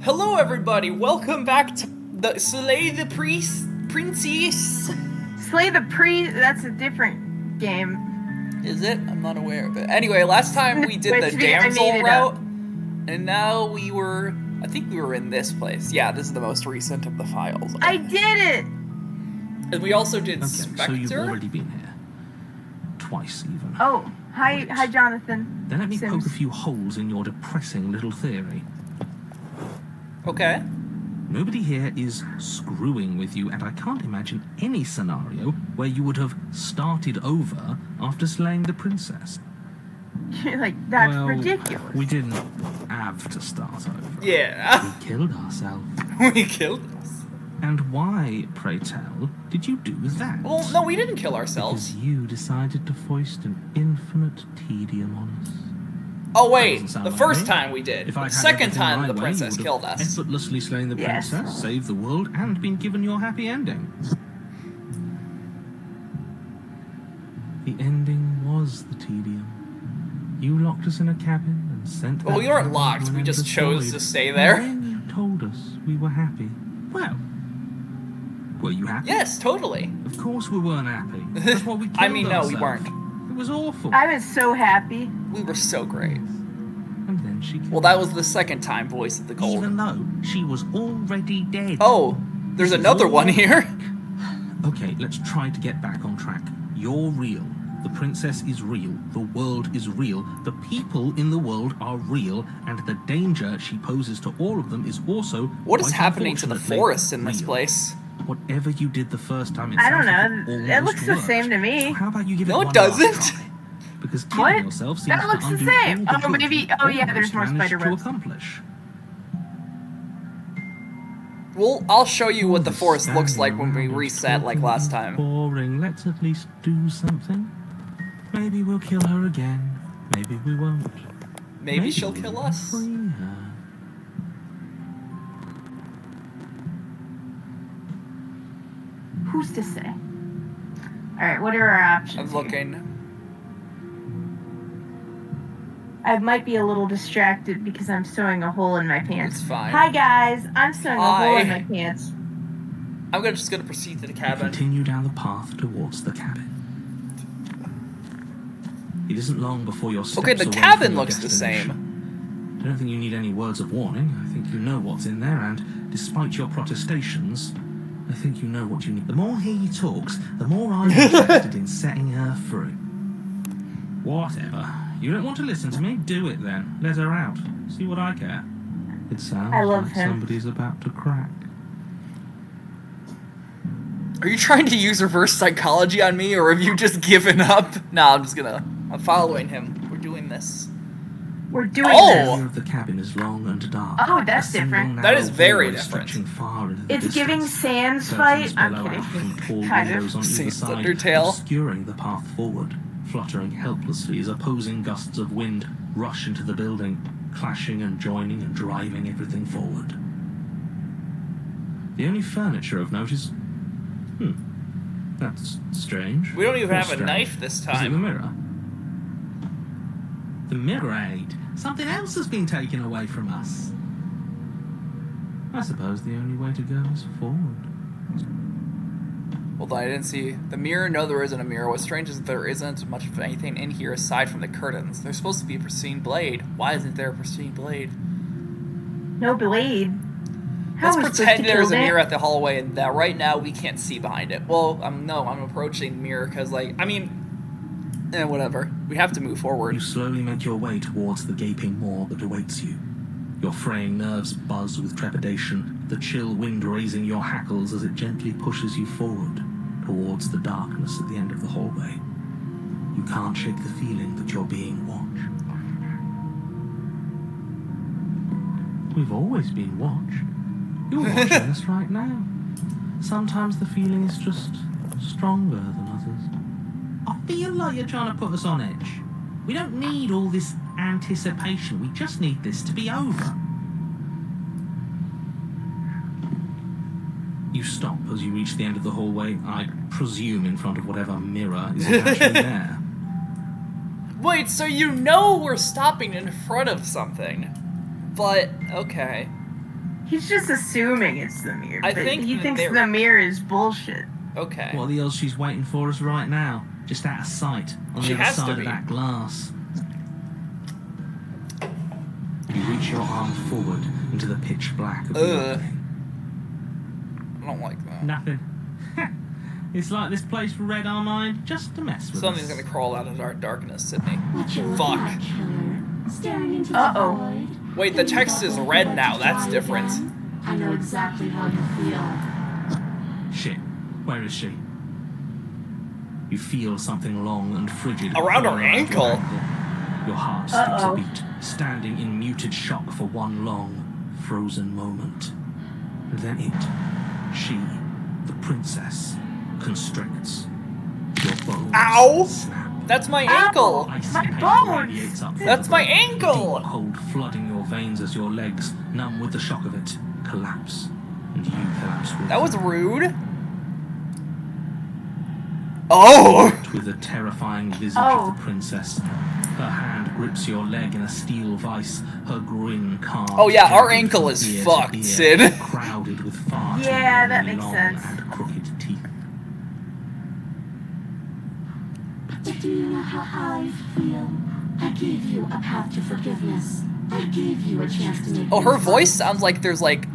Hello everybody, welcome back to the Slay the Princess. Slay the that's a different game. Is it? I'm not aware of it. Anyway, last time we did the damsel route, and now I think we were in this place. Yeah, this is the most recent of the files. I did it! And we also did Spectre. So you've already been here. Twice, even. Oh, hi Jonathan. Then let me Sims. poke a few holes in your depressing little theory. Okay. Nobody here is screwing with you, and I can't imagine any scenario where you would have started over after slaying the princess. You're like, that's well, ridiculous. We didn't have to start over. Yeah. We killed ourselves. We killed us. And why, pray tell, did you do that? Well, no, we didn't kill ourselves. Because you decided to foist an infinite tedium on us. Oh wait, the first time we did. The second time the princess killed us. Effortlessly slain the princess, saved the world, and been given your happy ending. The ending was the tedium. You locked us in a cabin and sent. Well, we weren't locked. We just chose to stay there. And then you told us we were happy. Well, were you happy? Yes, totally. Of course we weren't happy. That's what we. I mean, no, we weren't. It was awful. I was so happy. We were so great. And then she killed Well, that was the second time voice of the gold. Even though she was already dead. Oh, there's another one here. Okay, let's try to get back on track. You're real. The princess is real. The world is real. The people in the world are real. And the danger she poses to all of them is also What is happening to the forest in this real. place? Whatever you did the first time, I don't know. It looks the same to me. So how about you give No, it it one doesn't. last try? Because killing What? yourself seems That looks to the undo same. all the Oh, good maybe. you Oh, yeah. almost There's more managed spider to webs. accomplish. Well, I'll show you what the forest looks like when we reset like last time. Boring. Let's at least do something. Maybe we'll kill her again. Maybe we won't. Maybe she'll kill us. Free her. Who's to say? Alright, what are our options? I'm looking. I might be a little distracted because I'm sewing a hole in my pants. It's fine. Hi guys, I'm sewing a hole in Hi. my pants. I'm just gonna proceed to the cabin. Continue down the path towards the cabin. It isn't long before your steps Okay, the away cabin from your looks the destination. same. I don't think you need any words of warning. I think you know what's in there, and despite your protestations, I think you know what you need. The more he talks, the more I'm interested in setting her free. Whatever. You don't want to listen to me? Do it then. Let her out. See what I care. It sounds I love like him. somebody's about to crack. Are you trying to use reverse psychology on me, or have you just given up? Nah, I'm following him. We're doing this. We're doing Oh! The this. area of the cabin is long and dark. Oh, that's A single different. narrow That is very hallway different. stretching far into the It's giving distance. Sans Curtains fight. I'm billow out from tall kidding. Kind windows on of. either Sans side, Undertale. obscuring the path forward, fluttering helplessly as opposing gusts of wind rush into the building, clashing and joining and driving everything forward. The only furniture of note is... That's strange. We don't even Or have a strange. knife this Is it the time. mirror? The mirror aid. Something else has been taken away from us. I suppose the only way to go is forward. Well, I didn't see the mirror. No, there isn't a mirror. What's strange is that there isn't much of anything in here aside from the curtains. There's supposed to be a pristine blade. Why isn't there a pristine blade? No blade. How Let's are we supposed to pretend there's a kill mirror that? at the hallway and that right now we can't see behind it. Well, no, I'm approaching the mirror because, whatever. We have to move forward. You slowly make your way towards the gaping maw that awaits you. Your fraying nerves buzz with trepidation, the chill wind raising your hackles as it gently pushes you forward towards the darkness at the end of the hallway. You can't shake the feeling that you're being watched. We've always been watched. You're watching us right now. Sometimes the feeling is just stronger than others. I feel like you're trying to put us on edge. We don't need all this anticipation. We just need this to be over. You stop as you reach the end of the hallway, I presume in front of whatever mirror is actually there. Wait, so you know we're stopping in front of something. But, okay. He's just assuming it's the mirror. I but think he that thinks they're- the mirror is bullshit. Okay. What are the odds she's waiting for us right now? Just out of sight, on She the other has to side be. of that glass. You reach your arm forward into the pitch black of the Ugh. opening. I don't like that. Nothing. It's like this place read our mind just to mess with Something's us. gonna crawl out of our darkness, Sydney. What you looking Fuck. at, killer? Staring into the Uh-oh. void? Wait, the Thinking text about is what red you now. like to That's try different. again? I know exactly how you feel. Shit. Where is she? You feel something long and frigid Around her crawl ankle. Your heart skips Uh-oh. a beat, standing in muted shock for one long, frozen moment. And then she, the princess, constricts. Your bones Ow! snap. That's my ankle! Icy My pain bones! radiates up from That's the my blood, ankle! Deep cold flooding your veins as your legs, numb with the shock of it, collapse. And you collapse with That was them. rude. Oh! With the terrifying visage Oh. of the princess. Her hand grips your leg in a steel vice, her grin carved. Oh, yeah, our jagged ankle from is ear to fucked, ear, Sid. Crowded with far too Yeah, that many makes long sense. and crooked teeth. But do you know how I feel? I gave you a path to forgiveness. I gave you a chance to make Oh, her things voice right. sounds like there's like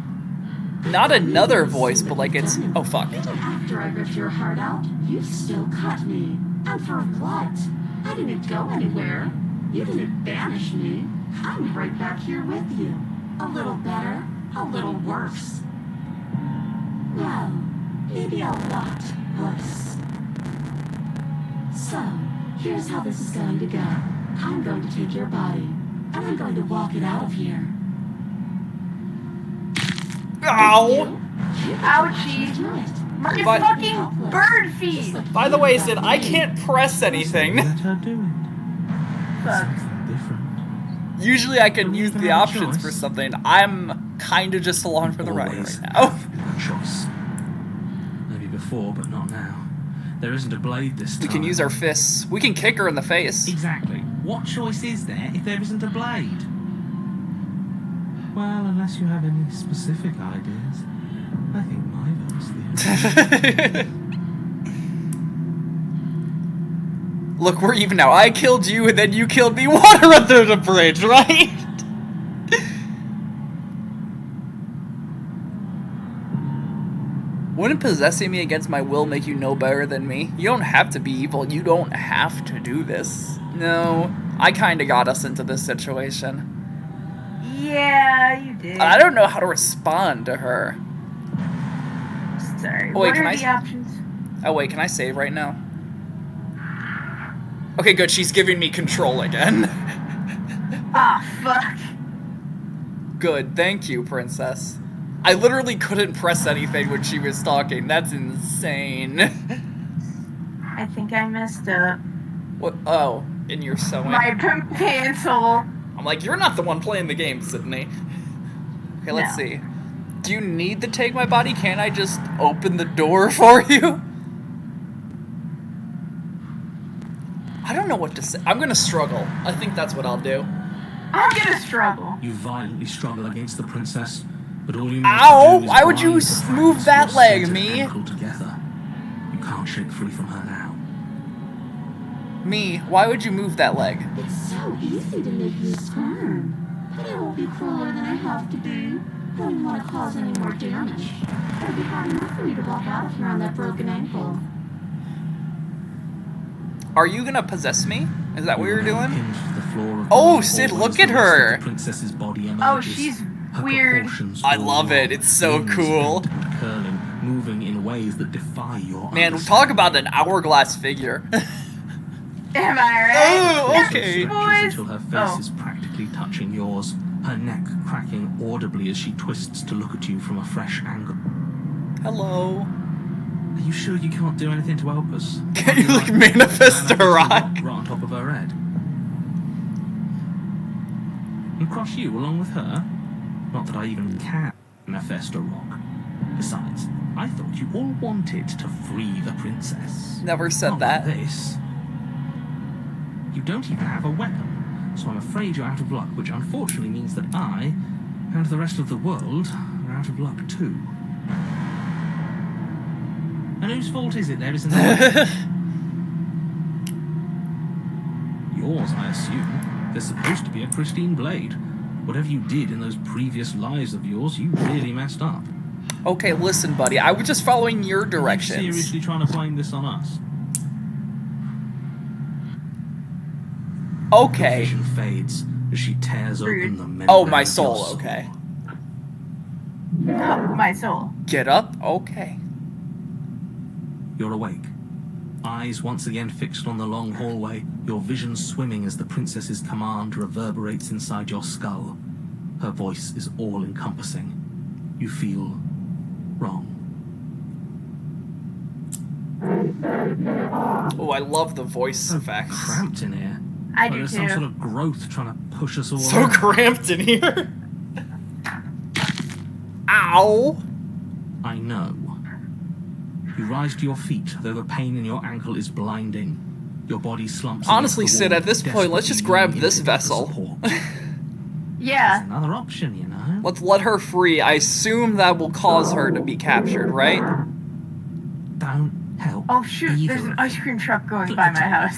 not another voice, but like it's oh fuck. Even after I ripped your heart out, you still cut me. And for what? I didn't go anywhere. You didn't banish me. I'm right back here with you. A little better, a little worse. Well, maybe a lot worse. So, here's how this is going to go. I'm going to take your body, and I'm going to walk it out of here. Ow! Ouchie. My But- fucking bird feet. By the way, Sid, I can't press anything. Let her do it. Fuck. Something different. Usually I can Don't use even the have a options for choice. something. I'm kinda just along for the ride Always right now. have a choice. Maybe before, but not now. There isn't a blade this We time. can use our fists. We can kick her in the face. Exactly. What choice is there if there isn't a blade? Well, unless you have any specific ideas, I think my vote's the only. Look, we're even now. I killed you and then you killed me. Water under the bridge, right? Wouldn't possessing me against my will make you no better than me? You don't have to be evil. You don't have to do this. No, I kinda got us into this situation. Yeah, you did. I don't know how to respond to her. Sorry. Oh, wait, what can are I the s- options? Oh wait, can I save right now? Okay, good. She's giving me control again. Ah, fuck. Good, thank you, princess. I literally couldn't press anything when she was talking. That's insane. I think I messed up. What? Oh, and you're sewing. My pencil. I'm like, you're not the one playing the game, Sydney. Okay, let's No. see. Do you need to take my body? Can't I just open the door for you? I don't know what to say. I'm gonna struggle. I think that's what I'll do. I'm gonna struggle. You violently struggle against the princess, but all you know Ow! to do is Why would you grind the move fragments that of your leg, centered me? ankle together. You can't shake free from her now. Me, why would you move that leg? It's so easy to make you squirm. But I won't be crueler than I have to be. I don't want to cause any more damage. It'll be hard enough for you to walk out of here on that broken ankle. Are you gonna possess me? Is that what you're doing? Pinned to the floor of Oh, the Sid, hallway look as at the rest of her. the princess's body Oh, emerges. she's Her weird. proportions I all love it. wrong. It's so Limbs cool. bent and curling, moving in ways that defy your Man, understanding. talk about an hourglass figure. Am I right? Oh, okay. Stretches until her face Oh. is practically touching yours, her neck cracking audibly as she twists to look at you from a fresh angle. Hello. Are you sure you can't do anything to help us? Can you like manifest a rock? Right on top of her head. And crush you along with her? Not that I even can manifest a rock. Besides, I thought you all wanted to free the princess. Never said Not that. like this. You don't even have a weapon, so I'm afraid you're out of luck, which unfortunately means that I, and the rest of the world, are out of luck too. And whose fault is it there isn't there? Yours, I assume. There's supposed to be a pristine blade. Whatever you did in those previous lives of yours, you really messed up. Okay, listen, buddy. I was just following your directions. Are you seriously trying to blame this on us? Okay. The vision fades as she tears open the membrane Oh, my of your soul. Okay. Oh, my soul. Get up. Okay. You're awake. Eyes once again fixed on the long hallway, your vision swimming as the princess's command reverberates inside your skull. Her voice is all-encompassing. You feel wrong. Oh, I love the voice effects. Cramped in here. I Like do there's too. some sort of growth trying to push us all So out. cramped in here. Ow. I know. You rise to your feet, though the pain in your ankle is blinding. Your body slumps. Honestly, against the Sid, wall, at this point, let's just grab desperately this yearning for vessel. support. Yeah. There's another option, you know. Let's let her free. I assume that will cause her to be captured, right? Don't help. Oh shoot, either there's an of ice them. cream truck going by my house.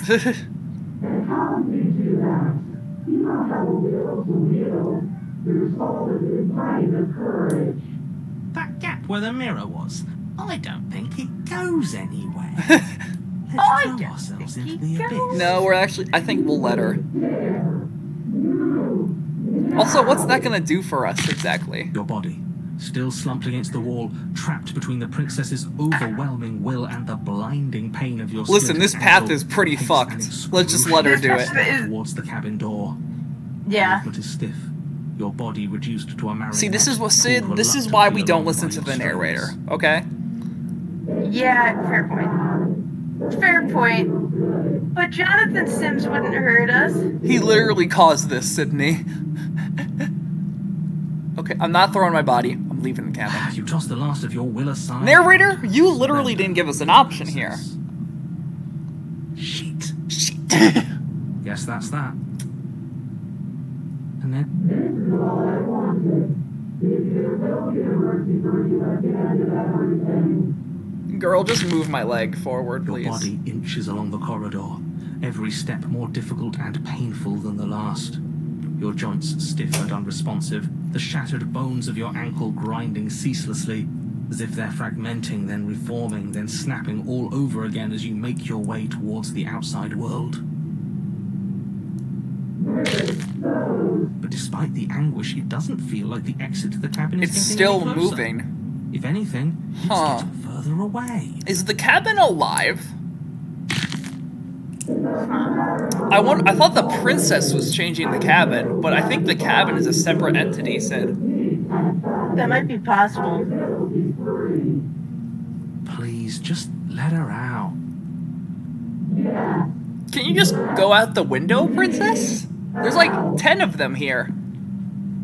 That gap where the mirror was, I don't think it goes anywhere. I Let's don't throw ourselves think into it the goes. abyss. No, we're actually... I think we'll let her. Also, what's that gonna do for us, exactly? Your body, still slumped against the wall, trapped between the princess's overwhelming will and the blinding pain of your Listen, splintered this path ankle, is pretty takes fucked. an Let's just let her do it. This- towards the cabin door. Yeah. Movement is stiff. Your body reduced to a marionette. See, this is what, Sid, pulled this is why we reluctantly don't along listen by to the your narrator, strings. okay? Yeah, fair point. Fair point. But Johnathon Sims wouldn't hurt us. He literally caused this, Sydney. Okay, I'm not throwing my body. I'm leaving the cabin. You tossed the last of your will aside. Narrator, you literally didn't give us an option here. Shit. Shit. Guess that's that. And then Girl, just move my leg forward, your please. body inches along the corridor, every step more difficult and painful than the last. Your joints stiff and unresponsive, the shattered bones of your ankle grinding ceaselessly, as if they're fragmenting, then reforming, then snapping all over again as you make your way towards the outside world. But despite the anguish, it doesn't feel like the exit to the cabin is It's getting still any closer. moving. If anything, it's Huh. getting further away. Is the cabin alive? I thought the princess was changing the cabin, but I think the cabin is a separate entity, Sid. That might be possible. Please, just let her out. Can you just go out the window, princess? There's like 10 of them here.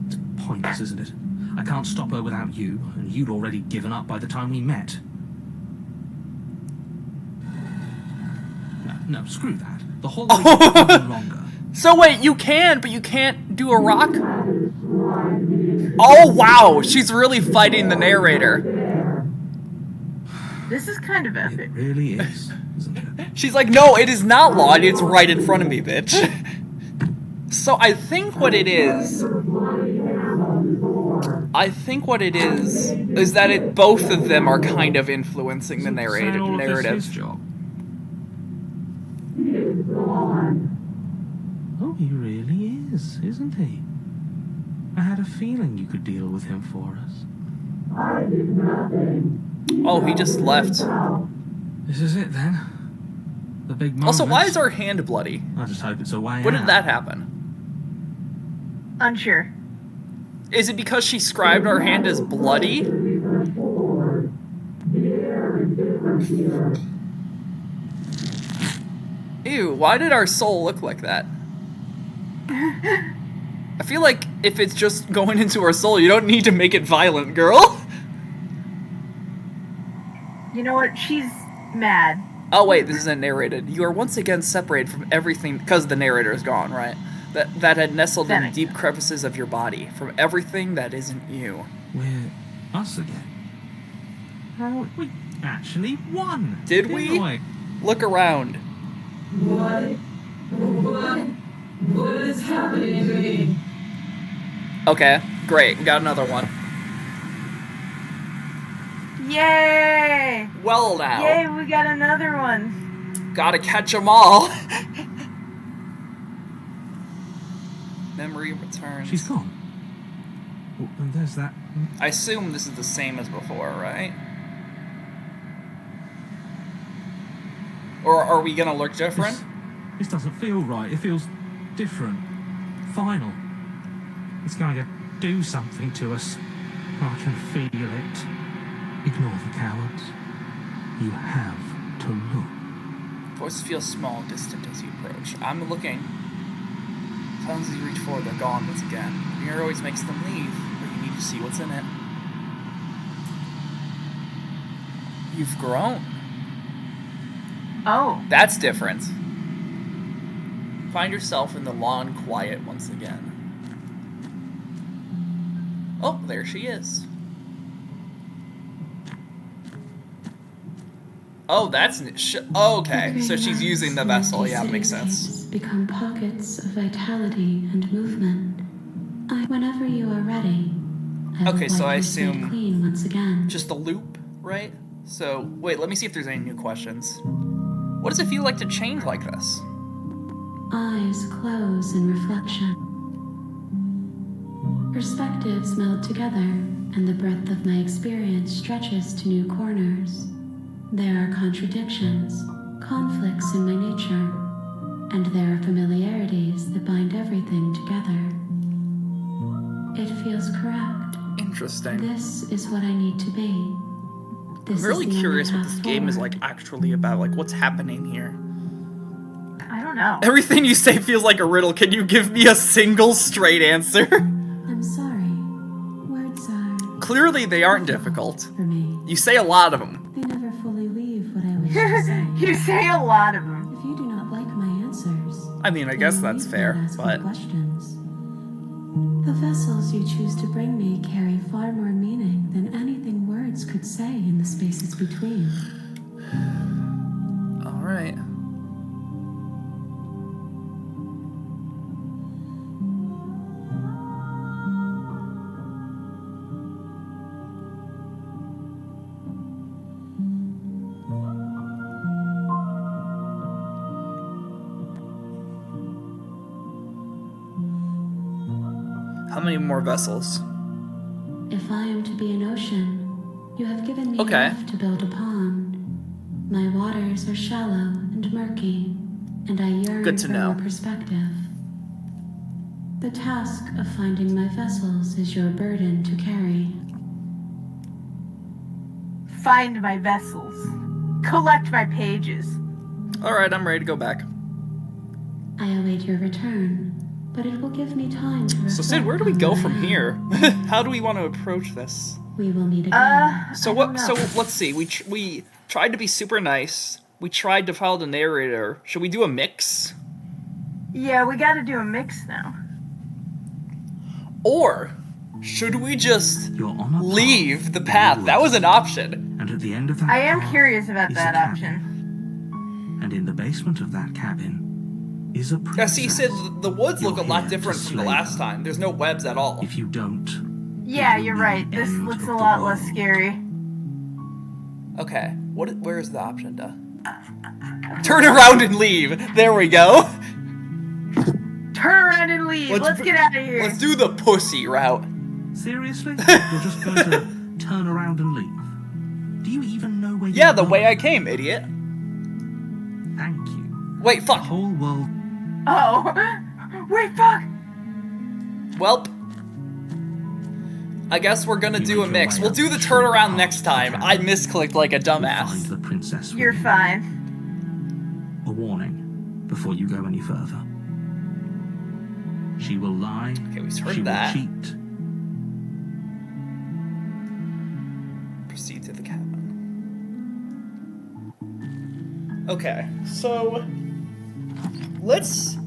It's pointless, isn't it? I can't stop her without you, and you'd already given up by the time we met. No, screw that. The whole thing is even longer. So wait, you can, but you can't do a rock? Oh wow, she's really fighting the narrator. This is kind of It epic. really is, isn't it? She's like, no, it is not Lottie, it's right in front of me, bitch. So I think what it is that both of them are kind of influencing the Saying narrative. all of this his job. Oh, he really is, isn't he? I had a feeling you could deal with him for us. Oh, he just left. This is it then. The big moment. Also, why is our hand bloody? I just hope it's a way When out. did that happen? Unsure. Is it because she scribed our hand as bloody? Ew, why did our soul look like that? I feel like if it's just going into our soul, you don't need to make it violent, girl. You know what? She's mad. Oh wait, this isn't narrated. You are once again separated from everything, because the narrator is gone, right? That had nestled That in makes deep sense. crevices of your body, from everything that isn't you. We're Us again. Oh, We actually won. Did didn't we? Look around. What is happening to me? Okay, great. We got another one. yay! Well now. Yay, we got another one. Gotta catch them all. Memory returns. She's gone. Oh, and there's that. I assume this is the same as before, right? Or are we gonna look different? This doesn't feel right. It feels different. Final. It's going to do something to us. I can feel it. Ignore the cowards. You have to look. Voices feel small, distant as you approach. I'm looking. Sounds as you reach forward, they're gone once again. The mirror always makes them leave, but you need to see what's in it. You've grown. Oh. That's different. Find yourself in the lawn quiet once again. Oh, there she is. Oh, that's... okay, so she's using the vessel. Yeah, makes sense. Become pockets of vitality and movement. Whenever you are ready, Okay, so I wipe your slate assume clean once again. just a loop, right? So, wait, let me see if there's any new questions. What does it feel like to change like this? Eyes close in reflection. Perspectives meld together, and the breadth of my experience stretches to new corners. There are contradictions, conflicts in my nature, and there are familiarities that bind everything together. It feels correct. Interesting. This is what I need to be. This I'm really is the curious only what this path game is forward. like actually about. Like, what's happening here? I don't know. Everything you say feels like a riddle. Can you give me a single straight answer? I'm sorry. Words are Clearly, they aren't difficult. for me. You say a lot of them. They never fully leave what I wish to say. You say a lot of them. If you do not like my answers, I mean, I then guess you that's need fair, not ask me but... questions. The vessels you choose to bring me carry far more meaning than anything words could say in the spaces between. Alright. How many more vessels? If I am to be an ocean, you have given me Okay. enough to build a pond. My waters are shallow and murky, and I yearn Good to for know. more perspective. The task of finding my vessels is your burden to carry. Find my vessels. Collect my pages. Alright, I'm ready to go back. I await your return, but it will give me time to reflect. So Sid, where do we on go what I from am. here? How do we want to approach this? We will meet again. So I what? don't So know. let's see. We tried to be super nice. We tried to follow the narrator. Should we do a mix? Yeah, we gotta do a mix now. Or should we just You're on a path leave the in path? That was an woods. option. And at the end of that I am path curious about is that a cabin. option. And in the basement of that cabin is a Yeah, princess. see, Sid, the woods look a You're lot here different to from the slay last them. time. There's no webs at all. If you don't, Yeah, it will you're be right. the This end looks of a the lot less world. scary. Okay, where's the option to turn around and leave? There we go. Turn around and leave. Let's get out of here. Let's do the pussy route. Seriously? You're just going to turn around and leave? Do you even know where Yeah, you're the way going? I came, idiot. Thank you. Wait, The fuck. whole world. Oh. Wait, fuck. Welp. I guess we're gonna You do a make your mix. way We'll up do the the short turnaround path next to the time. cabin. I misclicked like a You'll find dumbass. the princess. You're with you. fine. A warning before you go any further. She will lie. Okay, we heard she that. will cheat. Proceed to the cabin. Okay, so let's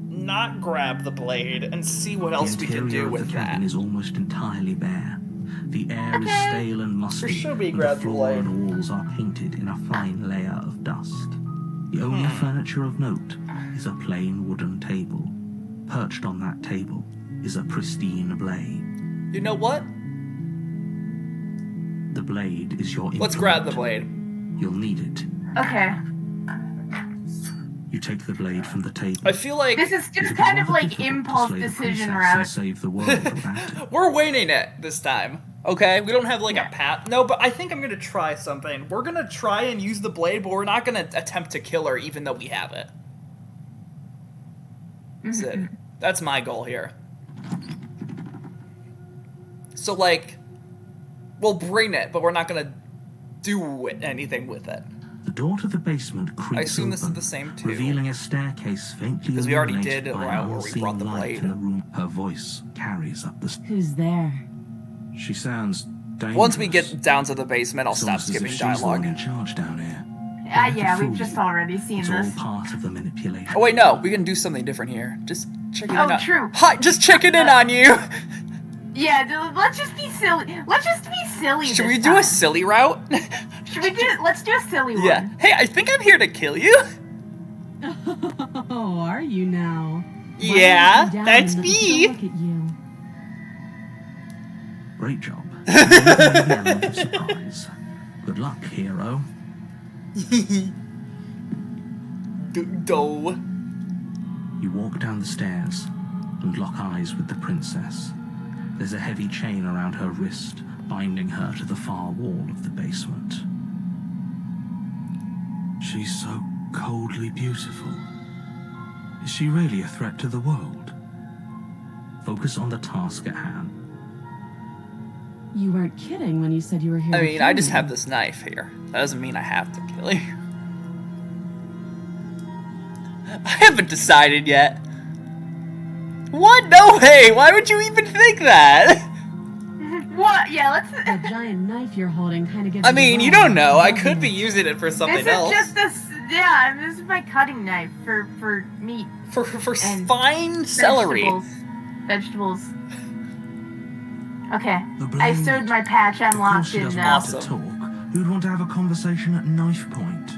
not grab the blade and see what else we The can interior do of with the cabin that. is almost entirely bare. The air air is stale and musty, should be and the grab the floor blade. and walls are painted in a fine layer of dust. The only furniture of note is a plain wooden table. Perched on that table is a pristine blade. You know what? The blade is your Let's grab the implement. blade. You'll need it. Okay. You take the blade from the table. I feel like This is It just is kind of rather like difficult to impulse slay the decision princess and route. save the world without it. we're winging it this time. Okay, we don't have like Yeah. a path. No, but I think I'm gonna try something. We're gonna try and use the blade, but we're not gonna attempt to kill her, even though we have it. That's it. That's my goal here. So like, we'll bring it, but we're not gonna do anything with it. The door to the basement creaks I assume this is open, the same too. revealing a staircase faintly Because we already illuminated did a by route an where we unseen brought the light blade. in the room. Her voice carries up the stairs. Who's there? She sounds dangerous. Once we get down to the basement, I'll It's stop almost as skipping if she's the one dialogue. in charge down here. Yeah, we've just already seen It's this. all part of the manipulation. Oh wait, no, we can do something different here. Just checking in Oh, on. true. Hi, just checking in on you. Yeah, let's just be silly. Let's just be silly. Should this we do time. a silly route? Should we do? Let's do a silly Yeah. one. Hey, I think I'm here to kill you. Oh, are you now? Why Yeah, don't you down that's and let me. Look at you. Great job. You gave me the element of surprise. Good luck, hero. Doe. You walk down the stairs and lock eyes with the princess. There's a heavy chain around her wrist, binding her to the far wall of the basement. She's so coldly beautiful. Is she really a threat to the world? Focus on the task at hand. You weren't kidding when you said you were here. I to mean, kill I just me. have this knife here. That doesn't mean I have to kill you. I haven't decided yet. What? No way! Why would you even think that? What? Yeah, let's. That giant knife you're holding kind of gives. I mean, you don't know. I could be you. using it for something This else. is just this. Yeah, this is my cutting knife for meat. For and fine celery. Vegetables. Okay, The I blade. sewed my patch. I'm Of course locked she in doesn't now. want to talk. Who'd want to have a conversation at knife point?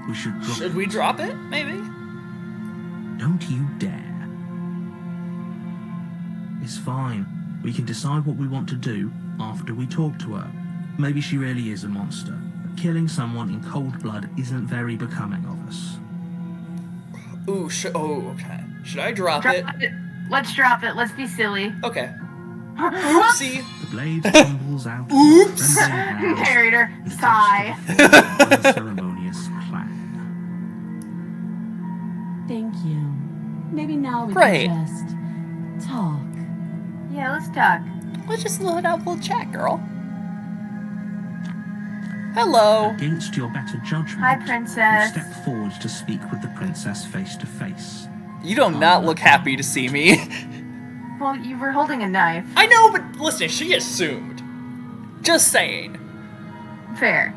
We should drop Should we drop it? Maybe? Don't you dare. It's fine. We can decide what we want to do after we talk to her. Maybe she really is a monster. But killing someone in cold blood isn't very becoming of us. Ooh, okay. Should I drop Drop it? it. Let's drop it. Let's be silly. Okay. Oopsie. The blade tumbles out. Oops. Narrator, sigh. Unceremonious clang. Thank you. Maybe now we Great. can just talk. Yeah, let's talk. Let's just load up a little chat, girl. Hello. Against your better judgment, Hi, you princess. step forward to speak with the princess face to face. You do not look happy to see me. Well, you were holding a knife. I know, but listen, she assumed. Just saying. Fair.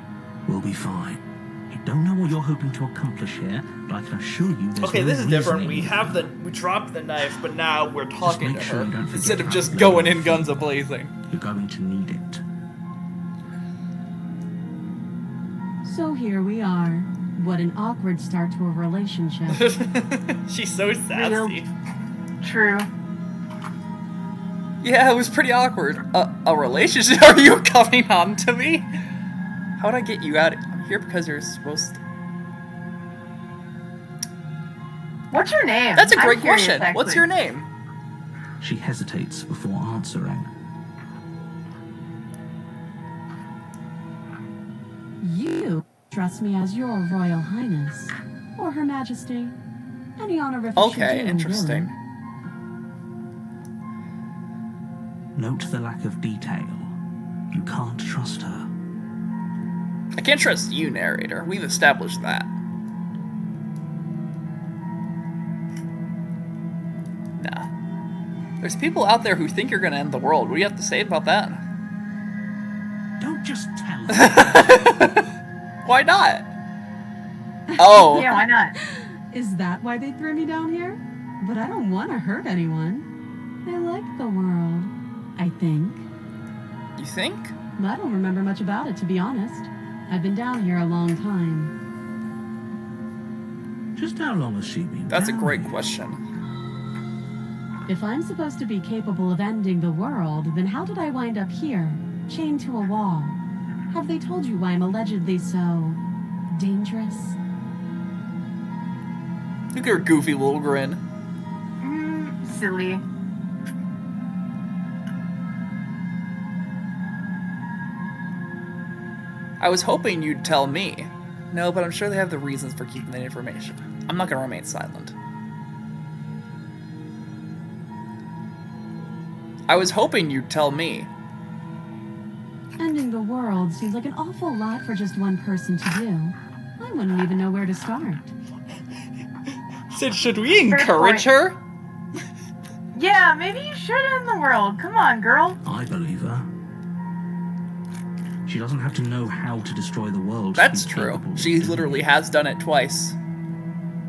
We'll be fine. I don't know what you're hoping to accomplish here, but I can assure you there's Okay, no this is different. reasoning. We dropped the knife, but now we're talking make to sure her you don't forget instead of about just the going in blade. guns a blazing. You're going to need it. So here we are. What an awkward start to a relationship. She's so sassy. True. Yeah, it was pretty awkward. A relationship? Are you coming on to me? How would I get you out? I'm here because you're supposed to. What's your name? That's a I'm great curious, question. What's actually. your name? She hesitates before answering. You trust me as your Royal Highness or Her Majesty. Any honorific Okay, you do, interesting. really. Note the lack of detail. You can't trust her. I can't trust you, narrator. We've established that. Nah. There's people out there who think you're gonna end the world. What do you have to say about that? Don't just tell her. Why not? Oh. Yeah, why not? Is that why they threw me down here? But I don't want to hurt anyone. I like the world, I think. You think? I don't remember much about it, to be honest. I've been down here a long time. Just how long has she been? That's a down great here? question. If I'm supposed to be capable of ending the world, then how did I wind up here, chained to a wall? Have they told you why I'm allegedly so dangerous? Look at her goofy little grin. Silly. I was hoping you'd tell me. No, but I'm sure they have the reasons for keeping that information. I'm not gonna remain silent. I was hoping you'd tell me. Ending the world seems like an awful lot for just one person to do. I wouldn't even know where to start. Sid, should we encourage her? Yeah, maybe you should end the world. Come on, girl. I believe her. She doesn't have to know how to destroy the world. to That's be true. capable of She doing literally it. has done it twice.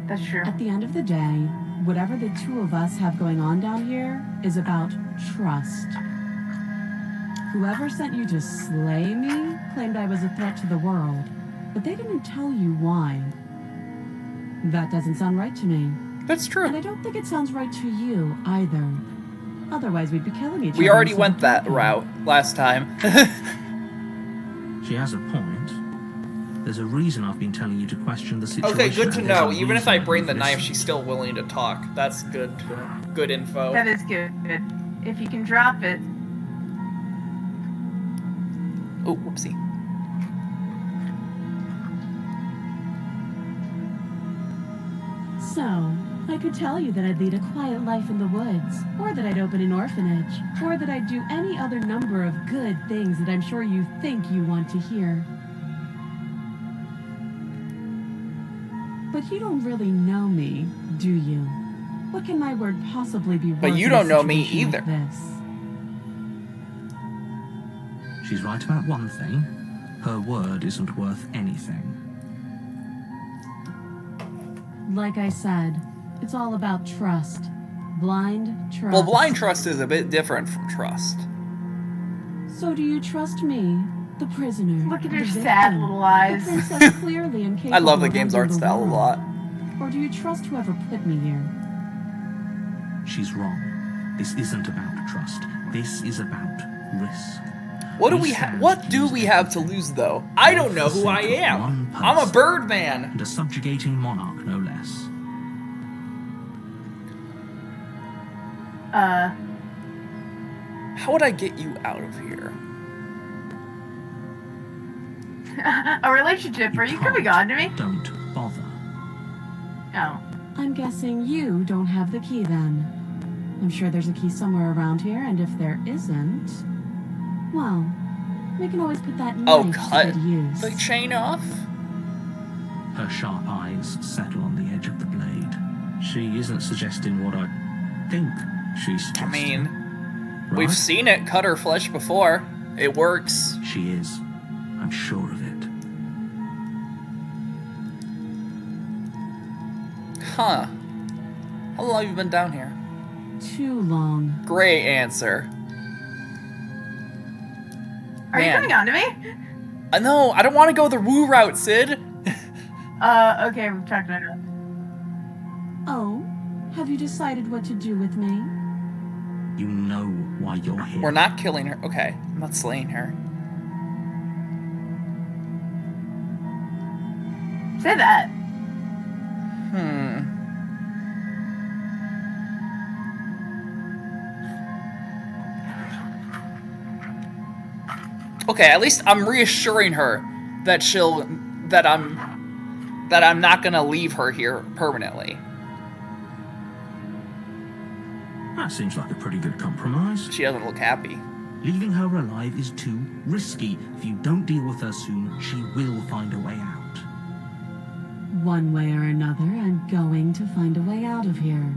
That's true. At the end of the day, whatever the two of us have going on down here is about trust. Whoever sent you to slay me claimed I was a threat to the world, but they didn't tell you why. That doesn't sound right to me. That's true. And I don't think it sounds right to you either. Otherwise, we'd be killing each other. We already instead went of that talking. route last time. She has a point. There's a reason I've been telling you to question the situation. Okay, good to and there's know. a Even if I reason bring the you've knife, listened. she's still willing to talk. That's good. Good info. That is good. If you can drop it. Oh, whoopsie. So, I could tell you that I'd lead a quiet life in the woods, or that I'd open an orphanage, or that I'd do any other number of good things that I'm sure you think you want to hear. But you don't really know me, do you? What can my word possibly be worth? But you in a don't know me situation like either. this? She's right about one thing. Her word isn't worth anything. Like I said, it's all about trust. Blind trust. Well, blind trust is a bit different from trust. So do you trust me, the prisoner? Look at the her victim, sad little eyes. The princess clearly incapable I love the of game's ending art the style a world? lot. Or do you trust whoever put me here? She's wrong. This isn't about trust. This is about risk. What do We we stand What to do lose we have to everything. lose, though? I don't know For who the I sake of am. one I'm a person. Birdman. And a subjugating monarch, no less. How would I get you out of here? A relationship. Are you coming on to me? Don't bother. Oh. I'm guessing you don't have the key then. I'm sure there's a key somewhere around here, and if there isn't, well, we can always put that Oh, knife cut to good use. the chain off? Her sharp eyes settle on the edge of the blade. She isn't suggesting what I think she's I suggesting. mean, right? we've seen it cut her flesh before. It works. She is. I'm sure of it. Huh. How long have you been down here? Too long. Great answer. Are you Man. coming on to me? No, I don't want to go the woo route, Sid. Okay, we've talked about it. Oh, have you decided what to do with me? You know why you're here. We're not killing her. Okay, I'm not slaying her. Say that. Okay, at least I'm reassuring her that that I'm not gonna leave her here permanently. That seems like a pretty good compromise. She doesn't look happy. Leaving her alive is too risky. If you don't deal with her soon, she will find a way out. One way or another, I'm going to find a way out of here.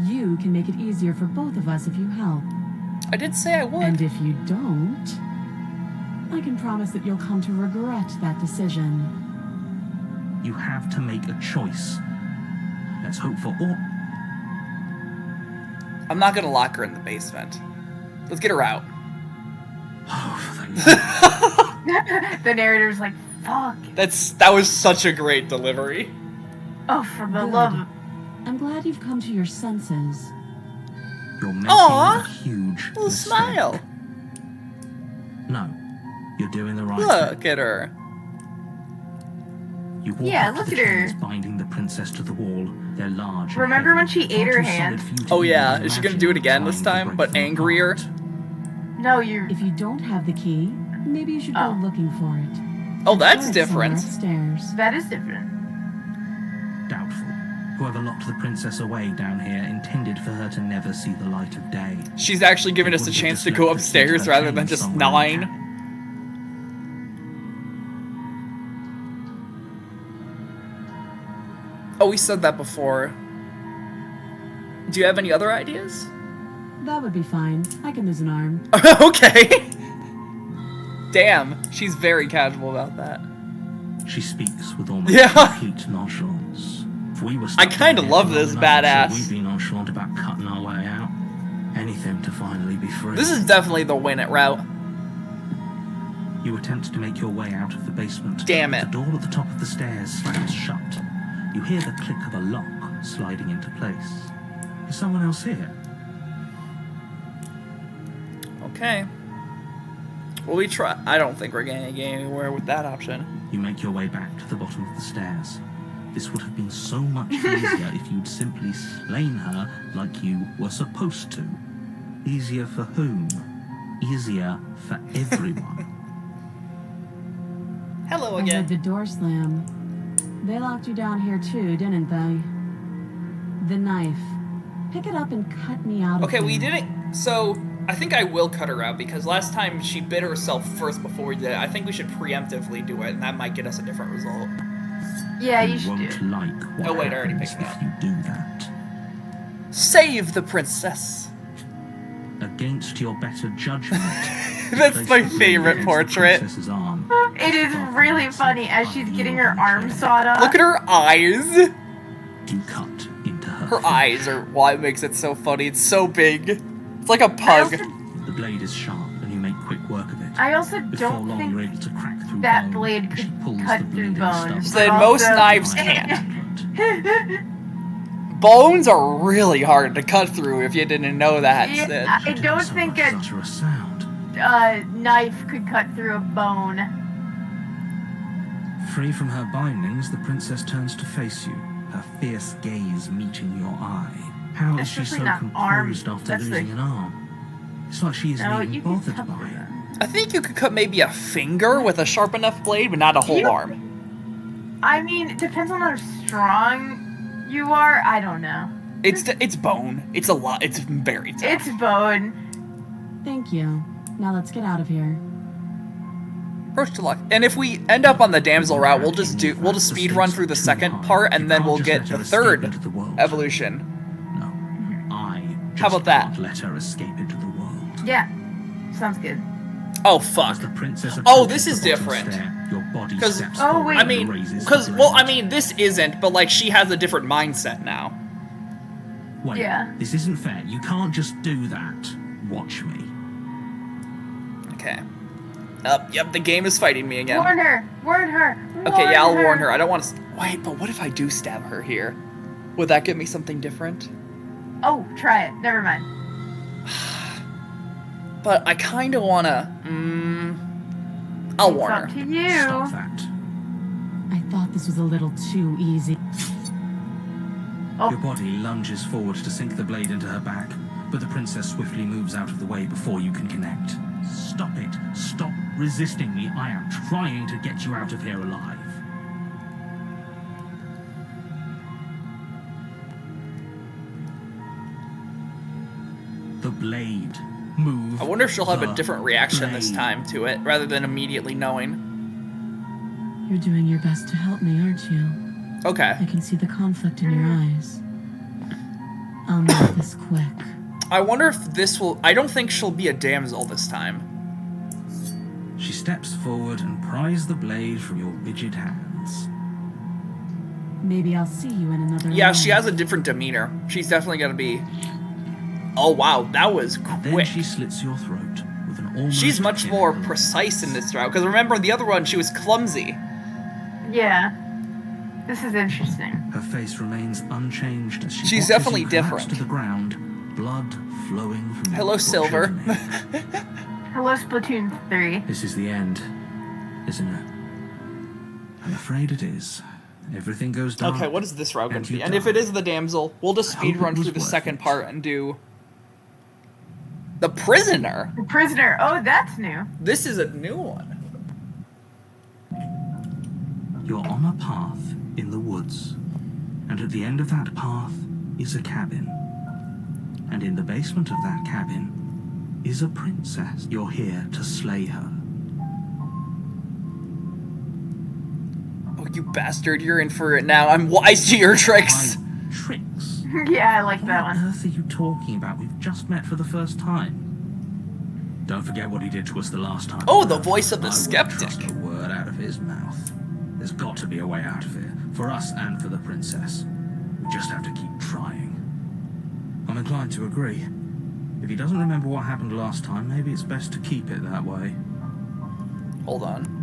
You can make it easier for both of us if you help. I did say I would. And if you don't, I can promise that you'll come to regret that decision. You have to make a choice. Let's hope for all. I'm not gonna lock her in the basement. Let's get her out. Oh, thank you. The narrator's like, fuck. That was such a great delivery. Oh, for the Good. love of... I'm glad you've come to your senses. You're making Aw, a huge Little mistake. smile. No, you're doing the right Look thing. at her. You walk Yeah, up to look the at her. chains binding the princess to the wall. They're large. and Remember heavy, when she ate far her too solid hand? for you to Oh yeah, even is she gonna imagine do it again this trying to time, break but them angrier? apart. No, you're... If you don't have the key, maybe you should go Oh. looking for it. Oh, I'm that's sure it's somewhere different. Upstairs. That is different. Doubtful. Whoever locked the princess away down here intended for her to never see the light of day. She's actually giving us a chance to go upstairs rather than just 9. Oh, we said that before. Do you have any other ideas? That would be fine. I can lose an arm. Okay. Damn, she's very casual about that. She speaks with almost Yeah. complete nonchalance. If we were I stuck kinda down here love for this long enough, I'm badass. sure we'd be nonchalant about cutting our way out. Anything to finally be free. This is definitely the win it route. You attempt to make your way out of the basement. Damn it. The door at the top of the stairs slams shut. You hear the click of a lock sliding into place. Is someone else here? Okay. Well, we try. I don't think we're going to get anywhere with that option. You make your way back to the bottom of the stairs. This would have been so much easier if you'd simply slain her like you were supposed to. Easier for whom? Easier for everyone. Hello I again. heard the door slam. They locked you down here too, didn't they? The knife. Pick it up and cut me out of Okay, we here. didn't. So, I think I will cut her out because last time she bit herself first before we did it. I think we should preemptively do it, and that might get us a different result. Yeah, you should won't do. like what Oh, wait, I already happens picked it if up. you do that. Save the princess. Against your better judgment. That's place my the blade favorite against the portrait. princess's arm. It is really funny as she's getting her arm sawed off. Look at her eyes. You cut into her. Her flesh. eyes are why it makes it so funny. It's so big. It's like a I pug. also, The blade is sharp, and you make quick work of it. I also Before don't long, you're able think to crack through that bone. blade She could pulls cut the through blade in bone. stubborn. Then But most also- knives can't. Bones are really hard to cut through if you didn't know that. Yeah, Sid. I don't So think much as a utter a sound. knife could cut through a bone. Free from her bindings, the princess turns to face you, her fierce gaze meeting your eye. How is she Especially so not arms. composed after That's losing the- an arm? It's like she isn't No, even you can bothered cut by through it. that. I think you could cut maybe a finger with a sharp enough blade, but not a whole You- arm. I mean, it depends on how strong you are. I don't know. It's bone. It's a lot. It's very tough. It's bone. Thank you. Now let's get out of here. Approach to luck. And if we end up on the damsel route, we'll just speed run through the second part, and then we'll get the third evolution. No, I just How about that? can't let her escape into the world. Yeah, sounds good. Oh As fuck. the princess Oh, approaches this is the bottom different. stair, your body 'Cause- steps Oh, forward wait. I and mean, raises the because blade. this isn't, but like she has a different mindset now. Wait, Yeah. this isn't fair. You can't just do that. Watch me. Okay. Yep, the game is fighting me again. Warn her. Warn her. Okay, yeah, I'll warn her. her. I don't want to. Wait, but what if I do stab her here? Would that give me something different? Oh, try it. Never mind. But I kind of want to. I'll It's warn up her. to you. Stop that. I thought this was a little too easy. Oh. Your body lunges forward to sink the blade into her back, but the princess swiftly moves out of the way before you can connect. Stop it. Stop resisting me. I am trying to get you out of here alive. The blade. Move. I wonder if she'll have a the different reaction this blade. time to it, rather than immediately knowing. You're doing your best to help me, aren't you? Okay. I can see the conflict in your eyes. I'll make this quick. I wonder if this will. I don't think she'll be a damsel this time. She steps forward and pries the blade from your rigid hands. Maybe I'll see you in another Yeah, she life. has a different demeanor. She's definitely gonna be. Oh wow, that was Then quick. she slits your throat with an almost She's much more carefully. precise in this route, because remember in the other one, she was clumsy. Yeah. This is interesting. Her face remains unchanged as she She's watches definitely you collapse different. to the ground, blood flowing from Hello, your Silver. butcher's neck. Hello, Splatoon 3. This is the end, isn't it? I'm afraid it is. Everything goes dark. Okay, what is this route going and to be? you And if it die. is the damsel, we'll just I hope speed run it was through the worth second it. part and do the prisoner. The prisoner. Oh, that's new. This is a new one. You're on a path in the woods, and at the end of that path is a cabin. And in the basement of that cabin is a princess. You're here to slay her. Oh, you bastard, you're in for it now. I'm wise to your tricks. My tricks? Yeah, I like that What one. on earth are you talking about? We've just met for the first time. Don't forget what he did to us the last time. Oh, the voice of the I wouldn't skeptic. trust a word out of his mouth. There's got to be a way out of here, for us and for the princess. We just have to keep trying. I'm inclined to agree. If he doesn't remember what happened last time, maybe it's best to keep it that way. Hold on.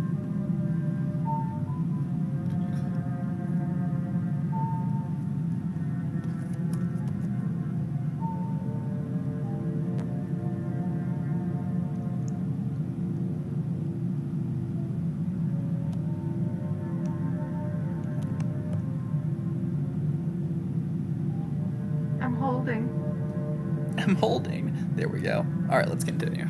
I'm holding. I'm holding. There we go. All right, let's continue.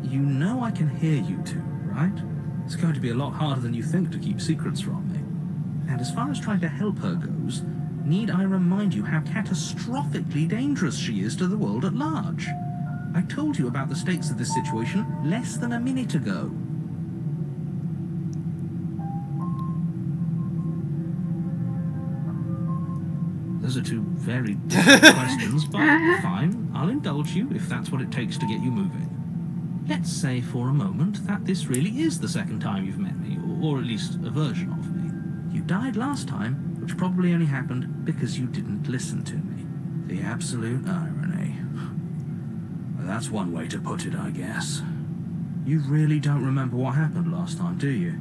You know I can hear you two, right? It's going to be a lot harder than you think to keep secrets from me. And as far as trying to help her goes, need I remind you how catastrophically dangerous she is to the world at large? I told you about the stakes of this situation less than a minute ago. Those are two very different questions, but fine, I'll indulge you if that's what it takes to get you moving. Let's say for a moment that this really is the second time you've met me, or at least a version of me. You died last time, which probably only happened because you didn't listen to me. The absolute irony. That's one way to put it, I guess. You really don't remember what happened last time, do you?